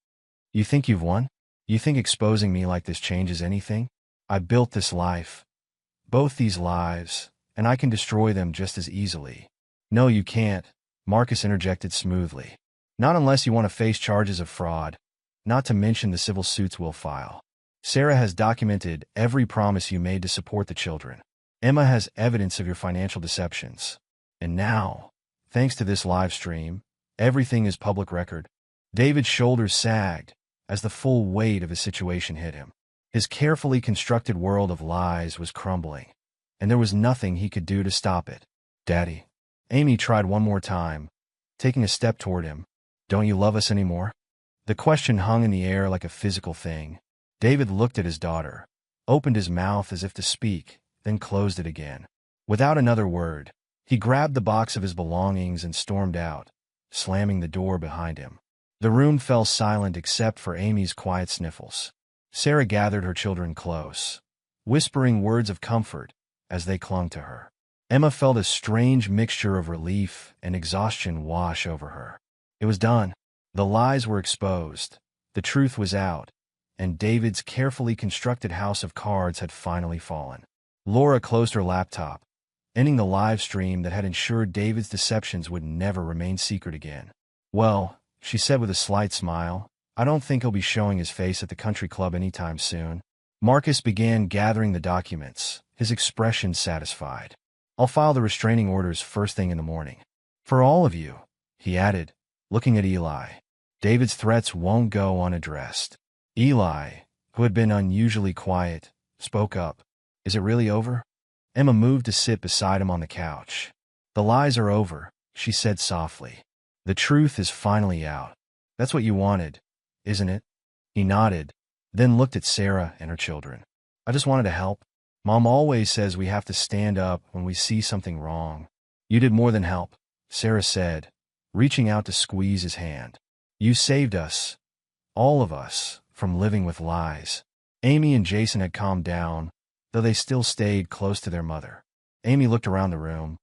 "You think you've won? You think exposing me like this changes anything? I built this life, both these lives, and I can destroy them just as easily." "No, you can't," Marcus interjected smoothly. "Not unless you want to face charges of fraud, not to mention the civil suits we'll file. Sarah has documented every promise you made to support the children. Emma has evidence of your financial deceptions. And now, thanks to this live stream, everything is public record." David's shoulders sagged as the full weight of his situation hit him. His carefully constructed world of lies was crumbling, and there was nothing he could do to stop it. "Daddy." Amy tried one more time, taking a step toward him. "Don't you love us anymore?" The question hung in the air like a physical thing. David looked at his daughter, opened his mouth as if to speak, then closed it again. Without another word, he grabbed the box of his belongings and stormed out, slamming the door behind him. The room fell silent except for Amy's quiet sniffles. Sarah gathered her children close, whispering words of comfort as they clung to her. Emma felt a strange mixture of relief and exhaustion wash over her. It was done. The lies were exposed. The truth was out, and David's carefully constructed house of cards had finally fallen. Laura closed her laptop, ending the live stream that had ensured David's deceptions would never remain secret again. "Well," she said with a slight smile, "I don't think he'll be showing his face at the country club anytime soon." Marcus began gathering the documents, his expression satisfied. "I'll file the restraining orders first thing in the morning. For all of you," he added, looking at Eli. "David's threats won't go unaddressed." Eli, who had been unusually quiet, spoke up. "Is it really over?" Emma moved to sit beside him on the couch. "The lies are over," she said softly. "The truth is finally out. That's what you wanted, isn't it?" He nodded, then looked at Sarah and her children. "I just wanted to help. Mom always says we have to stand up when we see something wrong." "You did more than help," Sarah said, reaching out to squeeze his hand. "You saved us, all of us, from living with lies." Amy and Jason had calmed down, though they still stayed close to their mother. Amy looked around the room,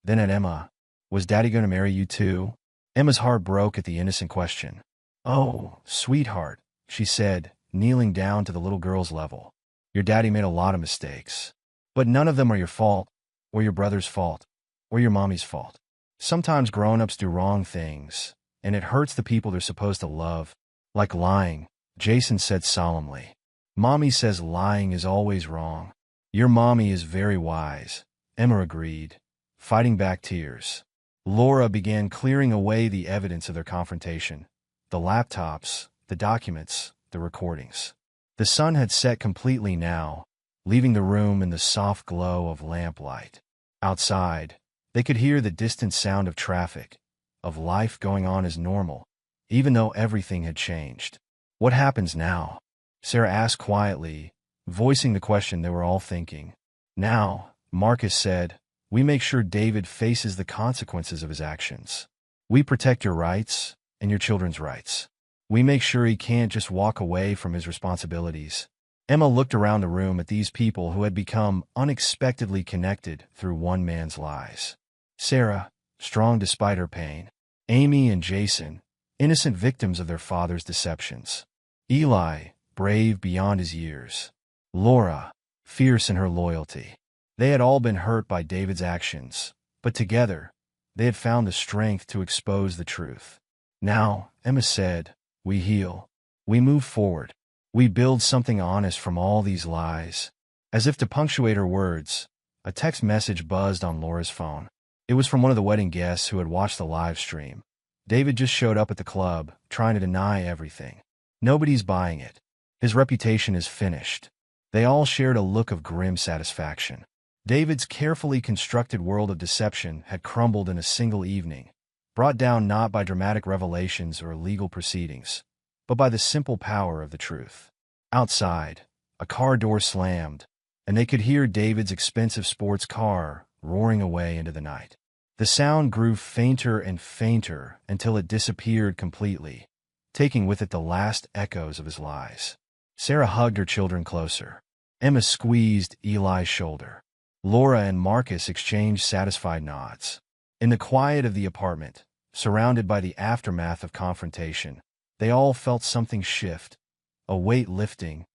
then at Emma. "Was Daddy going to marry you too?" Emma's heart broke at the innocent question. "Oh, sweetheart," she said, kneeling down to the little girl's level. "Your daddy made a lot of mistakes, but none of them are your fault, or your brother's fault, or your mommy's fault. Sometimes grown-ups do wrong things, and it hurts the people they're supposed to love, like lying, Jason said solemnly. Mommy says lying is always wrong. Your mommy is very wise, Emma agreed, fighting back tears. Laura began clearing away the evidence of their confrontation. The laptops, the documents, the recordings. The sun had set completely now, leaving the room in the soft glow of lamplight. Outside, they could hear the distant sound of traffic, of life going on as normal, even though everything had changed. What happens now? Sarah asked quietly, voicing the question they were all thinking. Now, Marcus said, we make sure David faces the consequences of his actions. We protect your rights and your children's rights. We make sure he can't just walk away from his responsibilities. Emma looked around the room at these people who had become unexpectedly connected through one man's lies. Sarah, strong despite her pain. Amy and Jason, innocent victims of their father's deceptions. Eli, brave beyond his years. Laura, fierce in her loyalty. They had all been hurt by David's actions, but together, they had found the strength to expose the truth. Now, Emma said, we heal. We move forward. We build something honest from all these lies. As if to punctuate her words, a text message buzzed on Laura's phone. It was from one of the wedding guests who had watched the live stream. David just showed up at the club, trying to deny everything. Nobody's buying it. His reputation is finished. They all shared a look of grim satisfaction. David's carefully constructed world of deception had crumbled in a single evening, brought down not by dramatic revelations or legal proceedings, but by the simple power of the truth. Outside, a car door slammed, and they could hear David's expensive sports car roaring away into the night. The sound grew fainter and fainter until it disappeared completely, taking with it the last echoes of his lies. Sarah hugged her children closer. Emma squeezed Eli's shoulder. Laura and Marcus exchanged satisfied nods. In the quiet of the apartment, surrounded by the aftermath of confrontation, they all felt something shift, a weight lifting,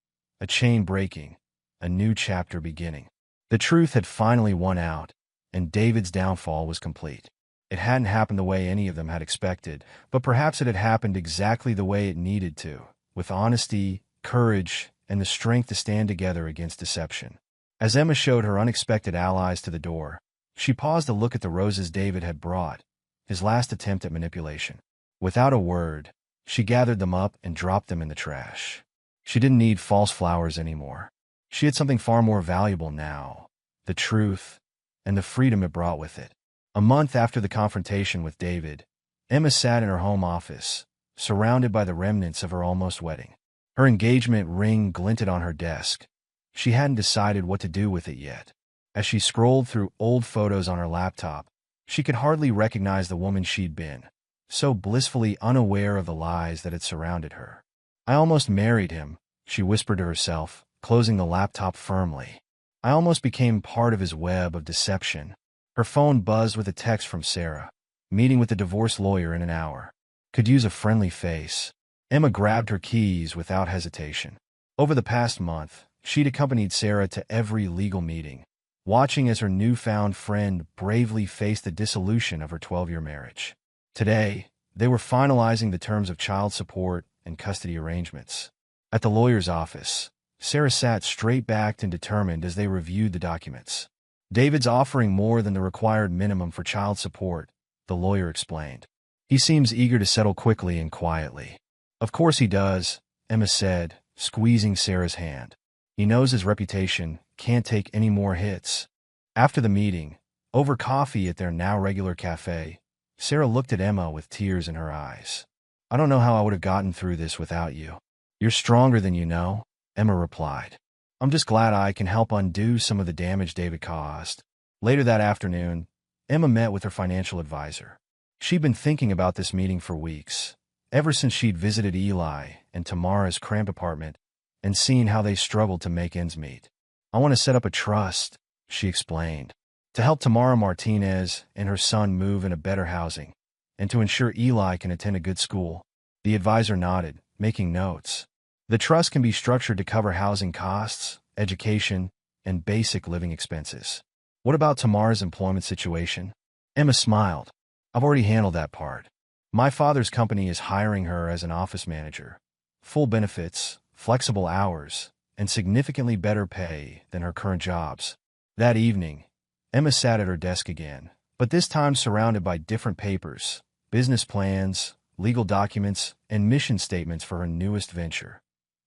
a chain breaking, a new chapter beginning. The truth had finally won out, and David's downfall was complete. It hadn't happened the way any of them had expected, but perhaps it had happened exactly the way it needed to, with honesty, courage, and the strength to stand together against deception. As Emma showed her unexpected allies to the door, she paused to look at the roses David had brought, his last attempt at manipulation. Without a word, she gathered them up and dropped them in the trash. She didn't need false flowers anymore. She had something far more valuable now, the truth, and the freedom it brought with it. A month after the confrontation with David, Emma sat in her home office, surrounded by the remnants of her almost wedding. Her engagement ring glinted on her desk. She hadn't decided what to do with it yet. As she scrolled through old photos on her laptop, she could hardly recognize the woman she'd been, so blissfully unaware of the lies that had surrounded her. I almost married him, she whispered to herself, closing the laptop firmly. I almost became part of his web of deception. Her phone buzzed with a text from Sarah. Meeting with the divorce lawyer in an hour. Could use a friendly face. Emma grabbed her keys without hesitation. Over the past month, she'd accompanied Sarah to every legal meeting, watching as her newfound friend bravely faced the dissolution of her 12-year marriage. Today, they were finalizing the terms of child support and custody arrangements. At the lawyer's office, Sarah sat straight-backed and determined as they reviewed the documents. David's offering more than the required minimum for child support, the lawyer explained. He seems eager to settle quickly and quietly. Of course he does, Emma said, squeezing Sarah's hand. He knows his reputation can't take any more hits. After the meeting, over coffee at their now regular cafe, Sarah looked at Emma with tears in her eyes. I don't know how I would have gotten through this without you. You're stronger than you know, Emma replied. I'm just glad I can help undo some of the damage David caused. Later that afternoon, Emma met with her financial advisor. She'd been thinking about this meeting for weeks, ever since she'd visited Eli and Tamara's cramped apartment and seen how they struggled to make ends meet. I want to set up a trust, she explained, to help Tamara Martinez and her son move into better housing, and to ensure Eli can attend a good school. The advisor nodded, making notes. The trust can be structured to cover housing costs, education, and basic living expenses. What about Tamara's employment situation? Emma smiled. I've already handled that part. My father's company is hiring her as an office manager, full benefits, flexible hours, and significantly better pay than her current jobs. That evening, Emma sat at her desk again, but this time surrounded by different papers, business plans, legal documents, and mission statements for her newest venture,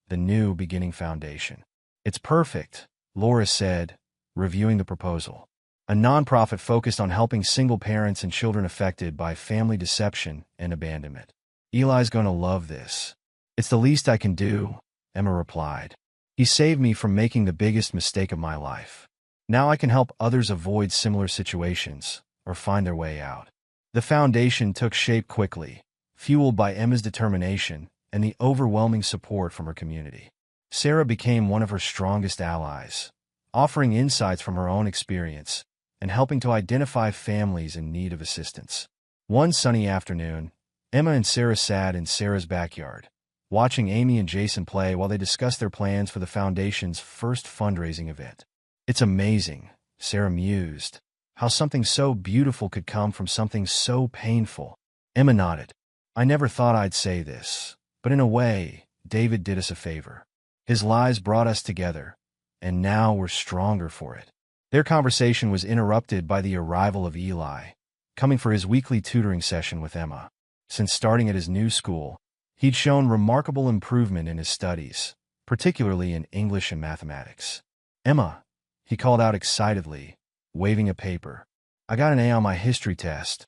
the New Beginning Foundation. "It's perfect," Laura said, reviewing the proposal. "A nonprofit focused on helping single parents and children affected by family deception and abandonment. Eli's going to love this." "It's the least I can do," Emma replied. "He saved me from making the biggest mistake of my life. Now I can help others avoid similar situations or find their way out." The foundation took shape quickly, fueled by Emma's determination and the overwhelming support from her community. Sarah became one of her strongest allies, offering insights from her own experience and helping to identify families in need of assistance. One sunny afternoon, Emma and Sarah sat in Sarah's backyard, watching Amy and Jason play while they discussed their plans for the foundation's first fundraising event. "It's amazing," Sarah mused, "how something so beautiful could come from something so painful." Emma nodded. "I never thought I'd say this, but in a way, David did us a favor. His lies brought us together, and now we're stronger for it." Their conversation was interrupted by the arrival of Eli, coming for his weekly tutoring session with Emma. Since starting at his new school, he'd shown remarkable improvement in his studies, particularly in English and mathematics. "Emma," he called out excitedly, waving a paper, "I got an A on my history test."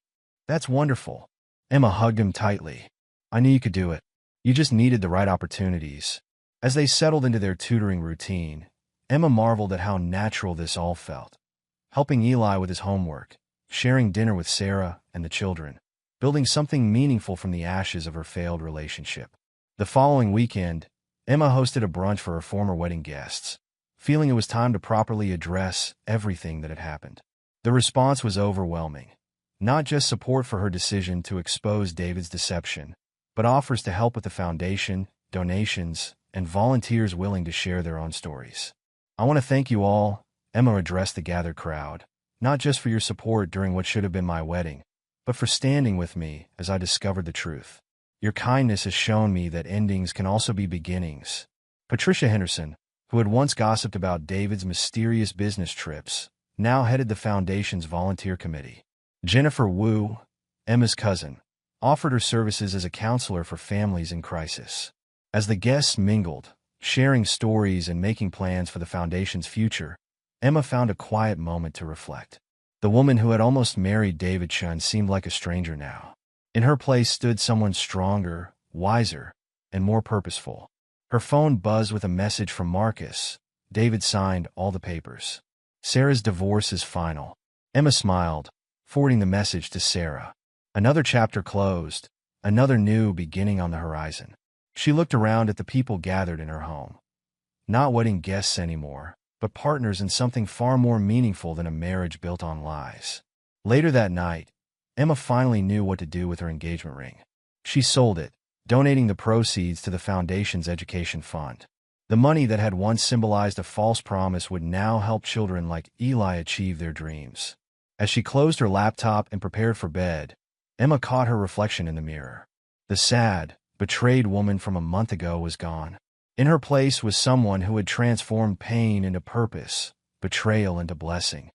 "That's wonderful." Emma hugged him tightly. "I knew you could do it. You just needed the right opportunities." As they settled into their tutoring routine, Emma marveled at how natural this all felt. Helping Eli with his homework, sharing dinner with Sarah and the children, building something meaningful from the ashes of her failed relationship. The following weekend, Emma hosted a brunch for her former wedding guests, feeling it was time to properly address everything that had happened. The response was overwhelming. Not just support for her decision to expose David's deception, but offers to help with the foundation, donations, and volunteers willing to share their own stories. "I want to thank you all," Emma addressed the gathered crowd, "not just for your support during what should have been my wedding, but for standing with me as I discovered the truth. Your kindness has shown me that endings can also be beginnings." Patricia Henderson, who had once gossiped about David's mysterious business trips, now headed the foundation's volunteer committee. Jennifer Wu, Emma's cousin, offered her services as a counselor for families in crisis. As the guests mingled, sharing stories and making plans for the foundation's future, Emma found a quiet moment to reflect. The woman who had almost married David Chun seemed like a stranger now. In her place stood someone stronger, wiser, and more purposeful. Her phone buzzed with a message from Marcus. David signed all the papers. "Sarah's divorce is final." Emma smiled, forwarding the message to Sarah. Another chapter closed, another new beginning on the horizon. She looked around at the people gathered in her home. Not wedding guests anymore, but partners in something far more meaningful than a marriage built on lies. Later that night, Emma finally knew what to do with her engagement ring. She sold it, donating the proceeds to the foundation's education fund. The money that had once symbolized a false promise would now help children like Eli achieve their dreams. As she closed her laptop and prepared for bed, Emma caught her reflection in the mirror. The sad, betrayed woman from a month ago was gone. In her place was someone who had transformed pain into purpose, betrayal into blessing,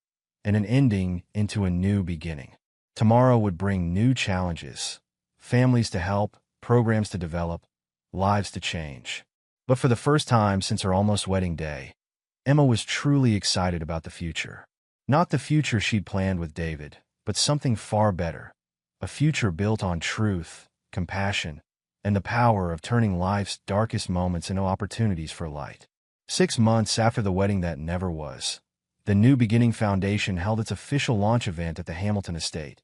and an ending into a new beginning. Tomorrow would bring new challenges, families to help, programs to develop, lives to change. But for the first time since her almost wedding day, Emma was truly excited about the future. Not the future she'd planned with David, but something far better. A future built on truth, compassion, and the power of turning life's darkest moments into opportunities for light. 6 months after the wedding that never was, the New Beginning Foundation held its official launch event at the Hamilton estate,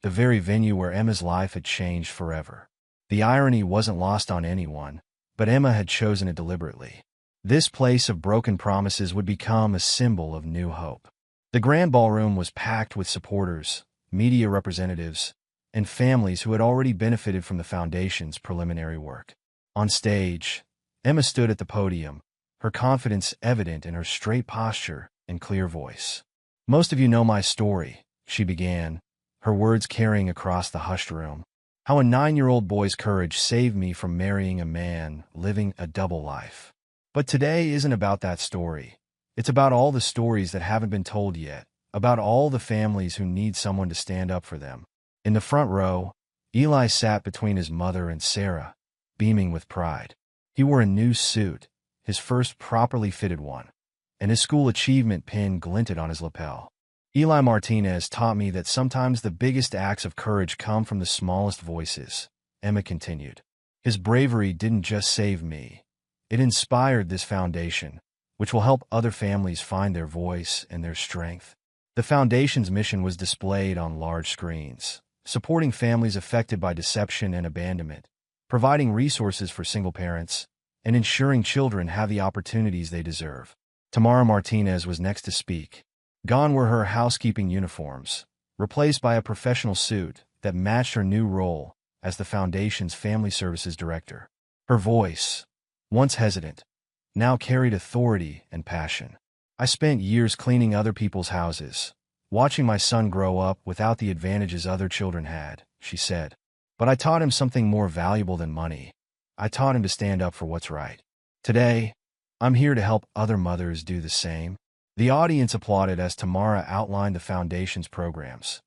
the very venue where Emma's life had changed forever. The irony wasn't lost on anyone, but Emma had chosen it deliberately. This place of broken promises would become a symbol of new hope. The grand ballroom was packed with supporters, media representatives, and families who had already benefited from the foundation's preliminary work. On stage, Emma stood at the podium, her confidence evident in her straight posture and clear voice. "Most of you know my story," she began, her words carrying across the hushed room. How a 9-year-old boy's courage saved me from marrying a man living a double life. But today isn't about that story. It's about all the stories that haven't been told yet, about all the families who need someone to stand up for them. In the front row, Eli sat between his mother and Sarah, beaming with pride. He wore a new suit, his first properly fitted one, and his school achievement pin glinted on his lapel. Eli Martinez taught me that sometimes the biggest acts of courage come from the smallest voices, Emma continued. His bravery didn't just save me. It inspired this foundation, which will help other families find their voice and their strength. The foundation's mission was displayed on large screens, supporting families affected by deception and abandonment, providing resources for single parents, and ensuring children have the opportunities they deserve. Tamara Martinez was next to speak. Gone were her housekeeping uniforms, replaced by a professional suit that matched her new role as the Foundation's Family Services Director. Her voice, once hesitant, now carried authority and passion. I spent years cleaning other people's houses, watching my son grow up without the advantages other children had, she said. But I taught him something more valuable than money. I taught him to stand up for what's right. Today, I'm here to help other mothers do the same. The audience applauded as Tamara outlined the Foundation's programs: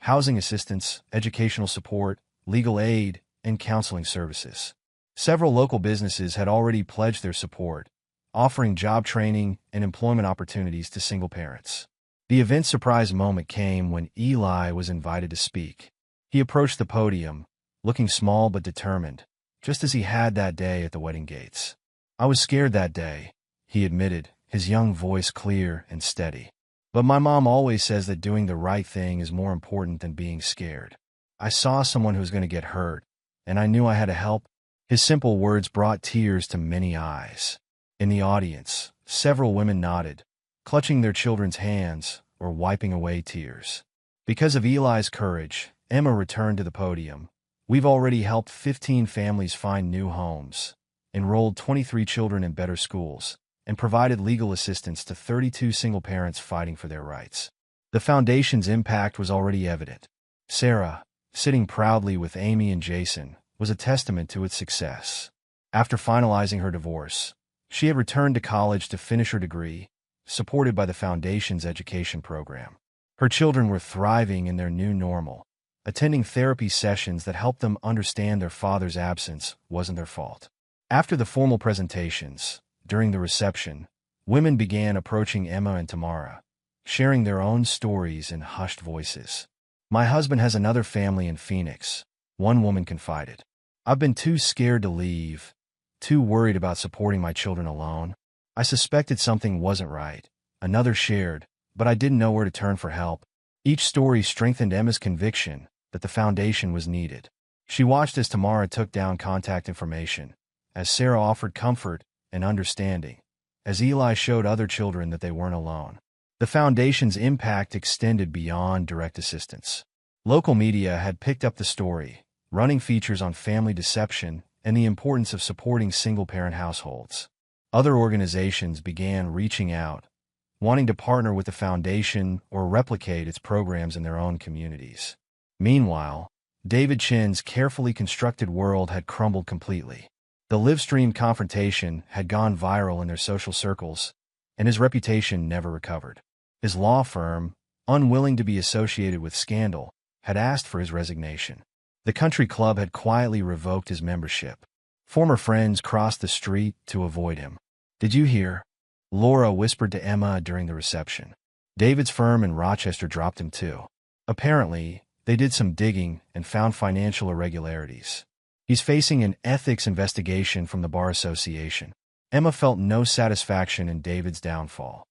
housing assistance, educational support, legal aid, and counseling services. Several local businesses had already pledged their support, offering job training and employment opportunities to single parents. The event's surprise moment came when Eli was invited to speak. He approached the podium, looking small but determined, just as he had that day at the wedding gates. I was scared that day, he admitted, his young voice clear and steady. But my mom always says that doing the right thing is more important than being scared. I saw someone who was going to get hurt, and I knew I had to help. His simple words brought tears to many eyes. In the audience, several women nodded, clutching their children's hands or wiping away tears. Because of Eli's courage, Emma returned to the podium. We've already helped 15 families find new homes, enrolled 23 children in better schools, and provided legal assistance to 32 single parents fighting for their rights. The Foundation's impact was already evident. Sarah, sitting proudly with Amy and Jason, was a testament to its success. After finalizing her divorce, she had returned to college to finish her degree, supported by the Foundation's education program. Her children were thriving in their new normal, attending therapy sessions that helped them understand their father's absence wasn't their fault. After the formal presentations, during the reception, women began approaching Emma and Tamara, sharing their own stories in hushed voices. My husband has another family in Phoenix, one woman confided. I've been too scared to leave, too worried about supporting my children alone. I suspected something wasn't right, another shared, but I didn't know where to turn for help. Each story strengthened Emma's conviction that the Foundation was needed. She watched as Tamara took down contact information, as Sarah offered comfort and understanding, as Eli showed other children that they weren't alone. The Foundation's impact extended beyond direct assistance. Local media had picked up the story, running features on family deception and the importance of supporting single-parent households. Other organizations began reaching out, wanting to partner with the Foundation or replicate its programs in their own communities. Meanwhile, David Chin's carefully constructed world had crumbled completely. The live-stream confrontation had gone viral in their social circles, and his reputation never recovered. His law firm, unwilling to be associated with scandal, had asked for his resignation. The country club had quietly revoked his membership. Former friends crossed the street to avoid him. "Did you hear?" Laura whispered to Emma during the reception. David's firm in Rochester dropped him too. Apparently, they did some digging and found financial irregularities. He's facing an ethics investigation from the Bar Association. Emma felt no satisfaction in David's downfall,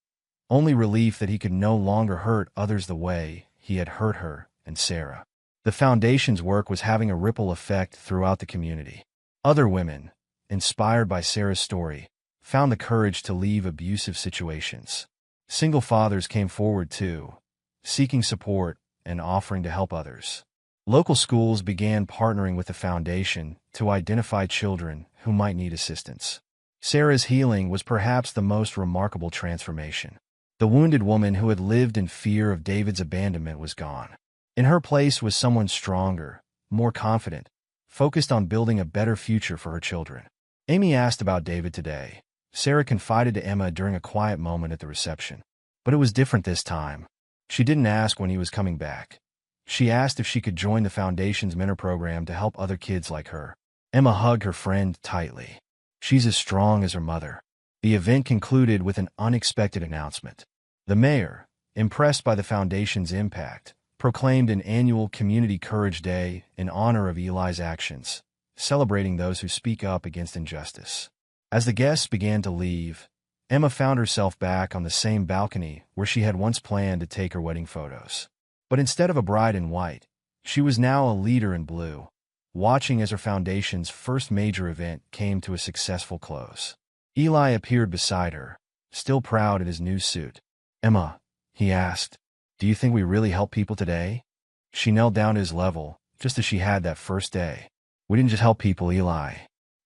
only relief that he could no longer hurt others the way he had hurt her and Sarah. The Foundation's work was having a ripple effect throughout the community. Other women, inspired by Sarah's story, found the courage to leave abusive situations. Single fathers came forward too, seeking support and offering to help others. Local schools began partnering with the Foundation to identify children who might need assistance. Sarah's healing was perhaps the most remarkable transformation. The wounded woman who had lived in fear of David's abandonment was gone. In her place was someone stronger, more confident, focused on building a better future for her children. Amy asked about David today. Sarah confided to Emma during a quiet moment at the reception. But it was different this time. She didn't ask when he was coming back. She asked if she could join the Foundation's mentor program to help other kids like her. Emma hugged her friend tightly. She's as strong as her mother. The event concluded with an unexpected announcement. The mayor, impressed by the Foundation's impact, proclaimed an annual Community Courage Day in honor of Eli's actions, celebrating those who speak up against injustice. As the guests began to leave, Emma found herself back on the same balcony where she had once planned to take her wedding photos. But instead of a bride in white, she was now a leader in blue, watching as her Foundation's first major event came to a successful close. Eli appeared beside her, still proud in his new suit. "Emma," he asked, "do you think we really helped people today?" She knelt down to his level, just as she had that first day. "We didn't just help people, Eli.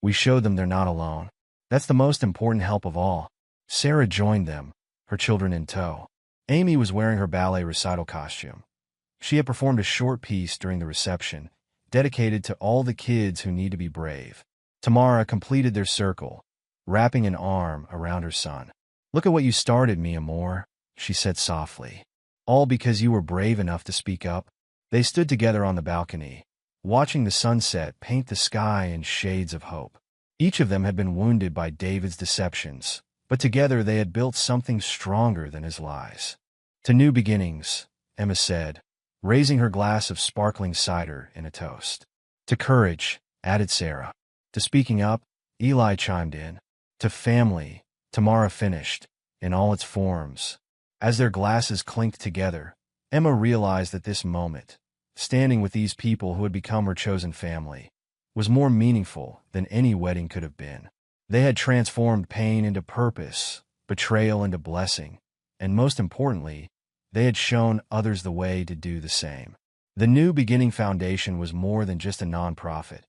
We showed them they're not alone. That's the most important help of all." Sarah joined them, her children in tow. Amy was wearing her ballet recital costume. She had performed a short piece during the reception, dedicated to all the kids who need to be brave. Tamara completed their circle, wrapping an arm around her son. "Look at what you started, mi amor," she said softly. "All because you were brave enough to speak up." They stood together on the balcony, watching the sunset paint the sky in shades of hope. Each of them had been wounded by David's deceptions, but together they had built something stronger than his lies. "To new beginnings," Emma said, raising her glass of sparkling cider in a toast. "To courage," added Sarah. "To speaking up," Eli chimed in. "To family," Tamara finished, in all its forms. As their glasses clinked together, Emma realized that this moment, standing with these people who had become her chosen family, was more meaningful than any wedding could have been. They had transformed pain into purpose, betrayal into blessing, and most importantly, they had shown others the way to do the same. The New Beginning Foundation was more than just a nonprofit.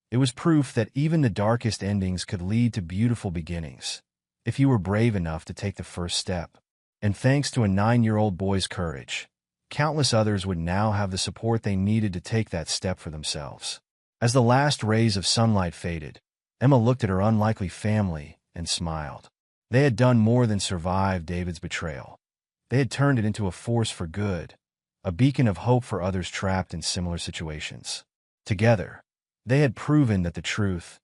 It was proof that even the darkest endings could lead to beautiful beginnings, if you were brave enough to take the first step. And thanks to a 9-year-old boy's courage, countless others would now have the support they needed to take that step for themselves. As the last rays of sunlight faded, Emma looked at her unlikely family and smiled. They had done more than survive David's betrayal. They had turned it into a force for good, a beacon of hope for others trapped in similar situations. Together, they had proven that the truth,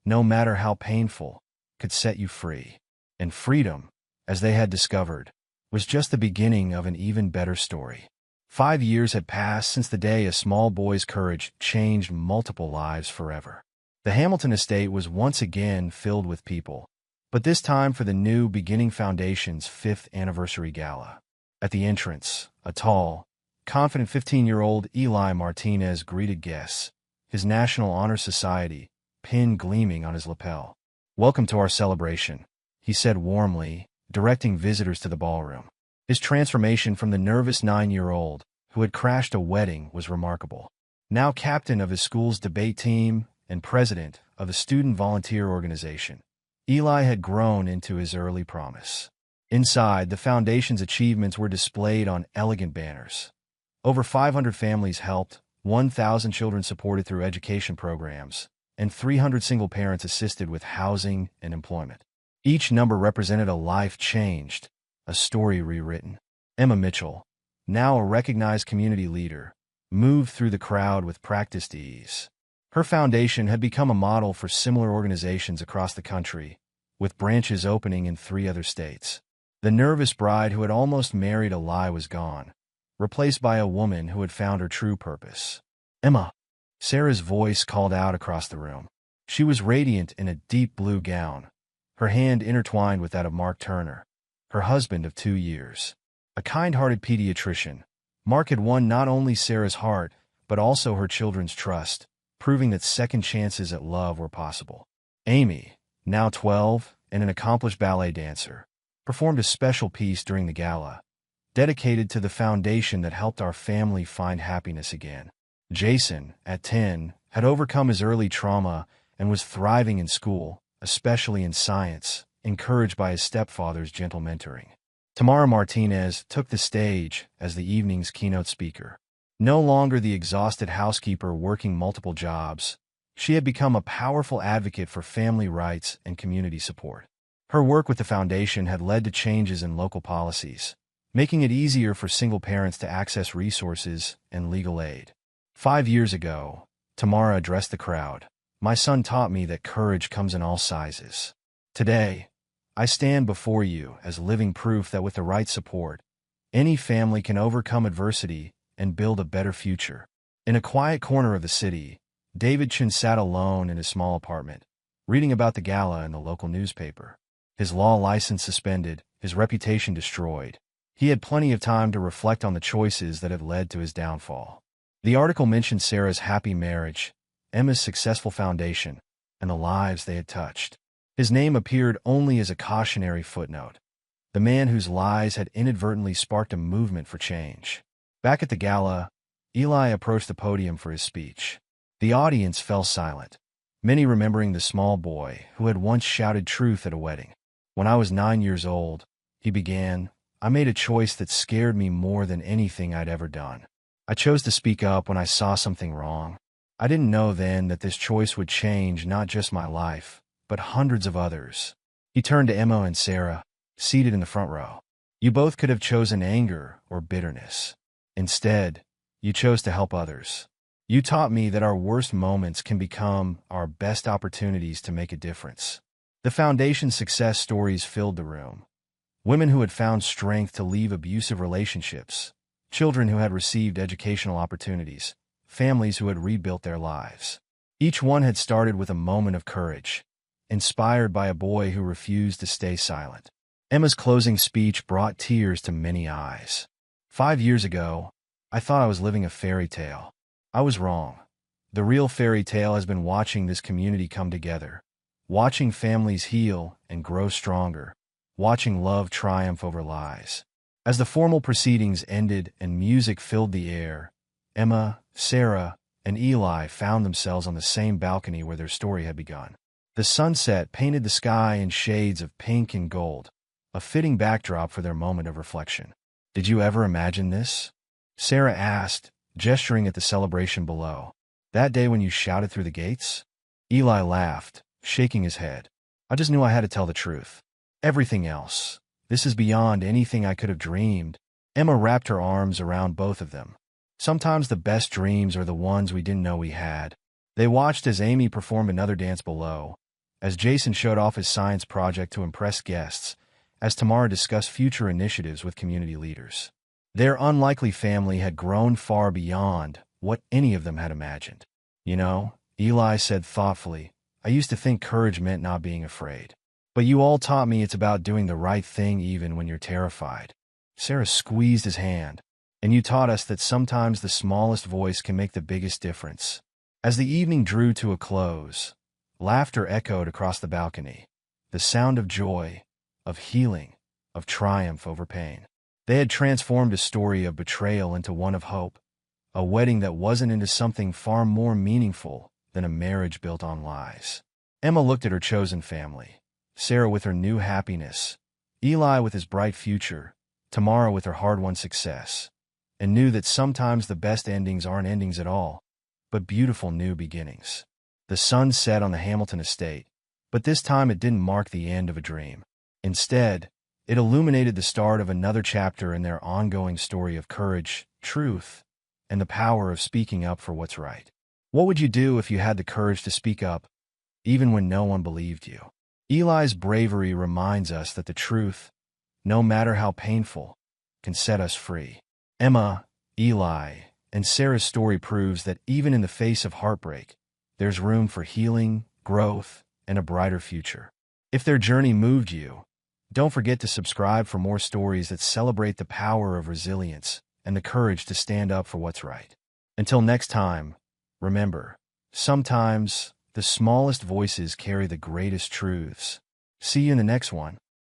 no matter how painful, could set you free. And freedom, as they had discovered, was just the beginning of an even better story. 5 years had passed since the day a small boy's courage changed multiple lives forever. The Hamilton estate was once again filled with people, but this time for the New Beginning Foundation's 5th anniversary gala. At the entrance, a tall, confident 15-year-old Eli Martinez greeted guests, his National Honor Society pin gleaming on his lapel. "Welcome to our celebration," he said warmly, directing visitors to the ballroom. His transformation from the nervous 9-year-old who had crashed a wedding was remarkable. Now captain of his school's debate team and president of the student volunteer organization, Eli had grown into his early promise. Inside, the Foundation's achievements were displayed on elegant banners. Over 500 families helped, 1,000 children supported through education programs, and 300 single parents assisted with housing and employment. Each number represented a life changed, a story rewritten. Emma Mitchell, now a recognized community leader, moved through the crowd with practiced ease. Her foundation had become a model for similar organizations across the country, with branches opening in 3 other states. The nervous bride who had almost married a lie was gone, replaced by a woman who had found her true purpose. "Emma," Sarah's voice called out across the room. She was radiant in a deep blue gown, her hand intertwined with that of Mark Turner, her husband of 2 years. A kind-hearted pediatrician, Mark had won not only Sarah's heart, but also her children's trust, proving that second chances at love were possible. Amy, now 12 and an accomplished ballet dancer, performed a special piece during the gala, dedicated to the foundation that helped our family find happiness again. Jason, at 10, had overcome his early trauma and was thriving in school, especially in science, encouraged by his stepfather's gentle mentoring. Tamara Martinez took the stage as the evening's keynote speaker. No longer the exhausted housekeeper working multiple jobs, She had become a powerful advocate for family rights and community support. Her work with the foundation had led to changes in local policies, making it easier for single parents to access resources and legal aid. 5 years ago, Tamara addressed the crowd. "My son taught me that courage comes in all sizes. Today, I stand before you as living proof that with the right support, any family can overcome adversity and build a better future." In a quiet corner of the city, David Chin sat alone in his small apartment, reading about the gala in the local newspaper. His law license suspended, his reputation destroyed. He had plenty of time to reflect on the choices that had led to his downfall. The article mentioned Sarah's happy marriage, Emma's successful foundation, and the lives they had touched. His name appeared only as a cautionary footnote, the man whose lies had inadvertently sparked a movement for change. Back at the gala, Eli approached the podium for his speech. The audience fell silent, many remembering the small boy who had once shouted truth at a wedding. "When I was 9 years old," he began, "I made a choice that scared me more than anything I'd ever done. I chose to speak up when I saw something wrong. I didn't know then that this choice would change not just my life, but hundreds of others." He turned to Emma and Sarah, seated in the front row. "You both could have chosen anger or bitterness. Instead, you chose to help others. You taught me that our worst moments can become our best opportunities to make a difference." The foundation's success stories filled the room. Women who had found strength to leave abusive relationships, children who had received educational opportunities, families who had rebuilt their lives. Each one had started with a moment of courage, inspired by a boy who refused to stay silent. Emma's closing speech brought tears to many eyes. "5 years ago, I thought I was living a fairy tale. I was wrong. The real fairy tale has been watching this community come together, watching families heal and grow stronger, watching love triumph over lies." As the formal proceedings ended and music filled the air, Emma, Sarah, and Eli found themselves on the same balcony where their story had begun. The sunset painted the sky in shades of pink and gold, a fitting backdrop for their moment of reflection. "Did you ever imagine this?" Sarah asked, gesturing at the celebration below. "That day when you shouted through the gates?" Eli laughed, shaking his head. "I just knew I had to tell the truth. Everything else. This is beyond anything I could have dreamed." Emma wrapped her arms around both of them. "Sometimes the best dreams are the ones we didn't know we had." They watched as Amy performed another dance below, as Jason showed off his science project to impress guests, as Tamara discussed future initiatives with community leaders. Their unlikely family had grown far beyond what any of them had imagined. "You know," Eli said thoughtfully, "I used to think courage meant not being afraid. But you all taught me it's about doing the right thing even when you're terrified." Sarah squeezed his hand. "And you taught us that sometimes the smallest voice can make the biggest difference." As the evening drew to a close, laughter echoed across the balcony, the sound of joy, of healing, of triumph over pain. They had transformed a story of betrayal into one of hope, a wedding that wasn't into something far more meaningful than a marriage built on lies. Emma looked at her chosen family, Sarah with her new happiness, Eli with his bright future, Tamara with her hard-won success, and knew that sometimes the best endings aren't endings at all, but beautiful new beginnings. The sun set on the Hamilton estate, but this time it didn't mark the end of a dream. Instead, it illuminated the start of another chapter in their ongoing story of courage, truth, and the power of speaking up for what's right. What would you do if you had the courage to speak up, even when no one believed you? Eli's bravery reminds us that the truth, no matter how painful, can set us free. Emma, Eli, and Sarah's story proves that even in the face of heartbreak, there's room for healing, growth, and a brighter future. If their journey moved you, don't forget to subscribe for more stories that celebrate the power of resilience and the courage to stand up for what's right. Until next time, remember, sometimes the smallest voices carry the greatest truths. See you in the next one.